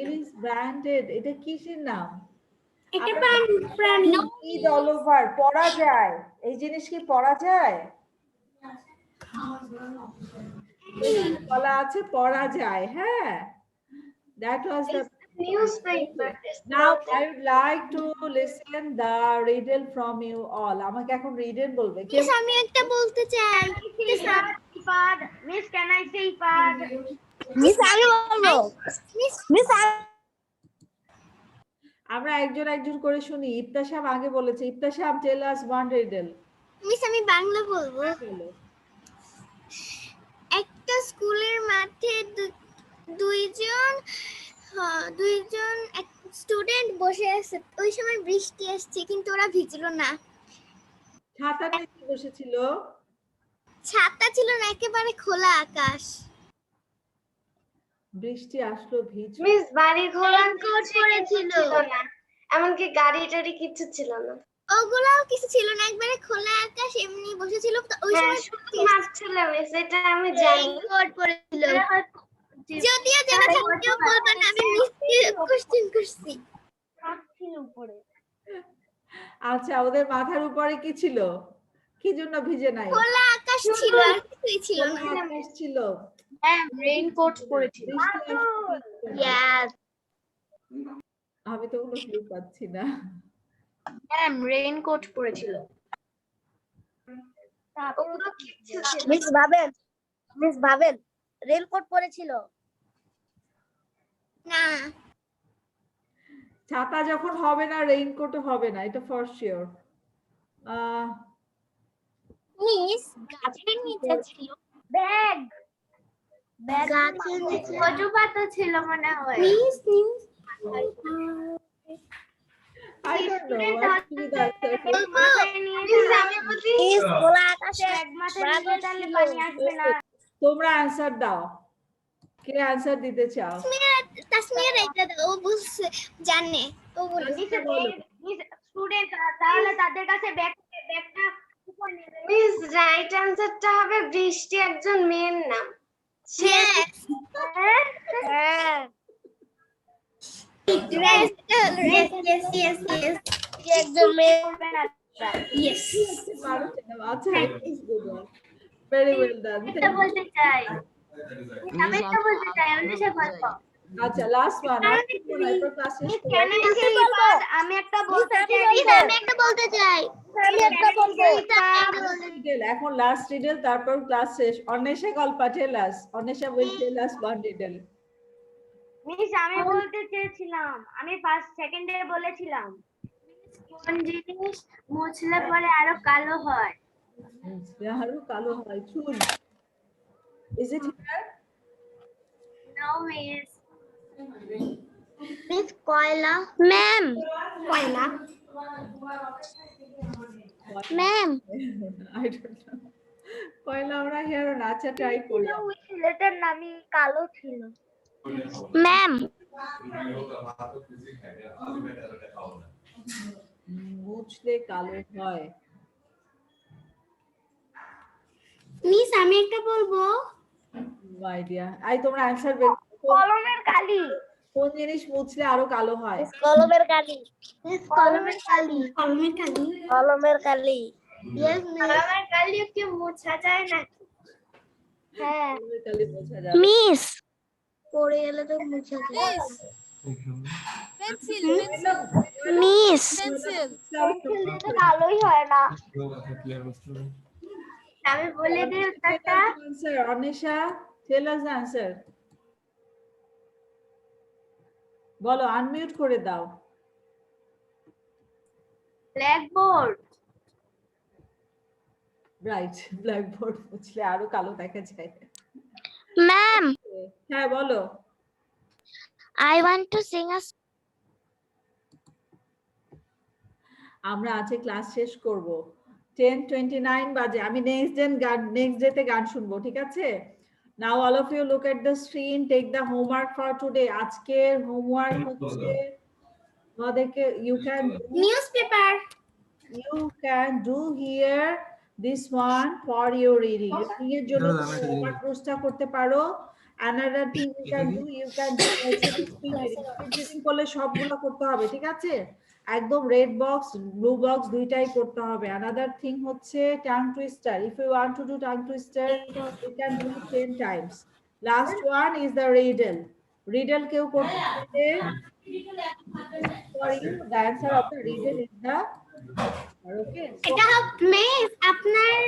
ইরিস ব্র্যান্ডেড, এটা কিসের নাম? একটা প্রাণী। ঈদ অল ওভার পড়া যায়, এই জিনিস কি পড়া যায়? বলা আছে পড়া যায়। হ্যাঁ, that was the Newspaper. now I would like to listen the riddle from you all. আমাকে এখন রিডেল বলবে কে? মিস আমি একটা বলতে চাই। Ifad, miss can I say Ifad? Miss আমি বলবো। মিস আমরা একজন একজন করে শুনি। ইফতাসাম আগে বলেছে। ইফতাসাম, টেল আস ওয়ান রিডেল। মিস আমি বাংলা বলবো। একটা স্কুলের মাঠে দুইজন স্টুডেন্ট বসে আছে, ওই সময় বৃষ্টি আসছে কিন্তু ওরা ভিজলো না। ছাতা নিয়ে বসেছিল? ছাতা ছিল না, একেবারে খোলা আকাশ। বৃষ্টি আসলো, ভিজলো। মিস বাড়ি ঘোড়া রেইনকোট পরেছিল। না, এমনকি গাড়ি টাড়ি কিছু ছিল না। ওগুলাও কিছু ছিল না, একবারে খোলা আকাশ, এমনি বসেছিল। ওই হ্যাঁ, সময় শুধু মাছ ছিল মিস, এটা আমি জানি। রেইনকোট পরেছিল। যদিও জানা থাকলে কেউ বলবে না, আমি মিসকে কোশ্চেন করছি। ছিল উপরে। আচ্ছা, ওদের মাথার উপরে কি ছিল? কি জন্য ভিজে নাই? খোলা আকাশ ছিল, আর কিছুই ছিল না। আকাশ ছিল। ম্যাম রেইনকোট পরেছিল। বৃষ্টি আসলো। ইয়েস। আমি তো কোনো ক্লু পাচ্ছি না। ম্যাম রেইনকোট পরেছিল। ওগুলো কিচ্ছু ছিল না। মিস ভাবেন রেইনকোট পরেছিল। না, ছাতা যখন হবে না, রেইনকোটও হবে না, এটা ফর শিওর। মিস গাছের নিচে ছিল। ব্যাগ গাছের নিচে কচু পাতা ছিল মনে হয়। Miss I don't know what to be the answer. Miss আমি বলি মিস খোলা আকাশে ব্যাগ মাথায় নিয়ে তাহলে পানি আসবে না। তোমরা অ্যান্সার দাও, কে অ্যান্সার দিতে চাও? তাসমিয়া এটা দাও, ও বুঝছে, জানে, ও বলে। স্টুডেন্ট তাহলে তাদের কাছে ব্যাগটা উপর নেবে। মিস রাইট অ্যান্সারটা হবে বৃষ্টি একজন মেয়ের নাম। হ্যাঁ একজন মেয়ে। Yes. আচ্ছা, ভেরি ওয়েল ডান। এটা বলতে চাই, আমি এটা বলতে চাই, অনিশা গল্প। আচ্ছা, লাস্ট ওয়ান। ক্লাস শেষ করে কেন এসে ইফাদ, আমি একটা বলতে চাই। আমি একটা বলতে চাই। এখন লাস্ট রিডেল, তারপর ক্লাস শেষ। অন্বেষা গল্পা tell us. Anwesha will tell us one riddle. Miss আমি বলতে চেয়েছিলাম, আমি ফার্স্ট সেকেন্ডে বলেছিলাম কোন জিনিস মুছলে পরে আরো কালো হয়। আরো কালো হয়, চুল। Is it here? No miss. Miss কয়লা। Ma'am. কয়লা। Ma'am I don't know. কয়লা আমরা হেয়ার না। আচ্ছা, ট্রাই করি। ওই ছেলেটার নামই কালো ছিল। Ma'am. মুছলে কালো হয়। মিস আমি একটা বলবো। আইডিয়া। আই তোমরা অ্যানসার বের করো। কলমের কালি। কোন জিনিস মুছলে আরো কালো হয়? কলমের কালি। মিস কলমের কালি। কলমের কালি। কলমের কালি। Yes miss. কলমের কালি কি মোছা যায় না? হ্যাঁ, কলমের কালি মোছা যায়। Miss. পড়ে গেলে তো মুছে যায়। Pencil Miss. পেন্সিল পেন্সিল দিয়ে তো কালোই হয় না। আমি বলে দিই উত্তরটা। Answer Anisha. Tell us the answer. বলো, unmute করে দাও। Blackboard. রাইট, ব্ল্যাকবোর্ড মুছলে আরো কালো দেখা যায়। Ma'am, হ্যাঁ বলো। I want to sing a আমরা আজকে ক্লাস শেষ করব, 10:29 বাজে। আমি নেক্সট ডেতে গান শুনবো, ঠিক আছে? Now all of you look at the screen, take the homework for today. আজকের হোমওয়ার্ক হচ্ছে আমাদেরকে you can Newspaper. do here this one for your reading. Reading এর জন্য হোমওয়ার্ক প্রশ্ন করতে পারো। Another thing you can do speed reading করলে সবগুলো করতে হবে, ঠিক আছে? একদম রেড বক্স ব্লু বক্স দুইটাই করতে হবে। Another thing হচ্ছে tongue twister. If you want to do tongue twister, you can do it 10 times. Last one is the riddle. Riddle কেউ করতে পারবে? For you, the answer of the riddle is the okay. এটা miss আপনার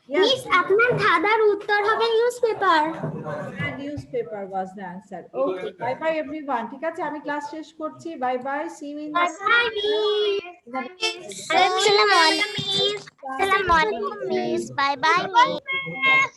miss আপনার ধাঁধার উত্তর হবে newspaper. And newspaper was the answer. Okay, bye bye everyone. ঠিক আছে, আমি ক্লাস শেষ করছি। Bye bye. See you in the Assalamualaikum, miss. Bye bye, miss.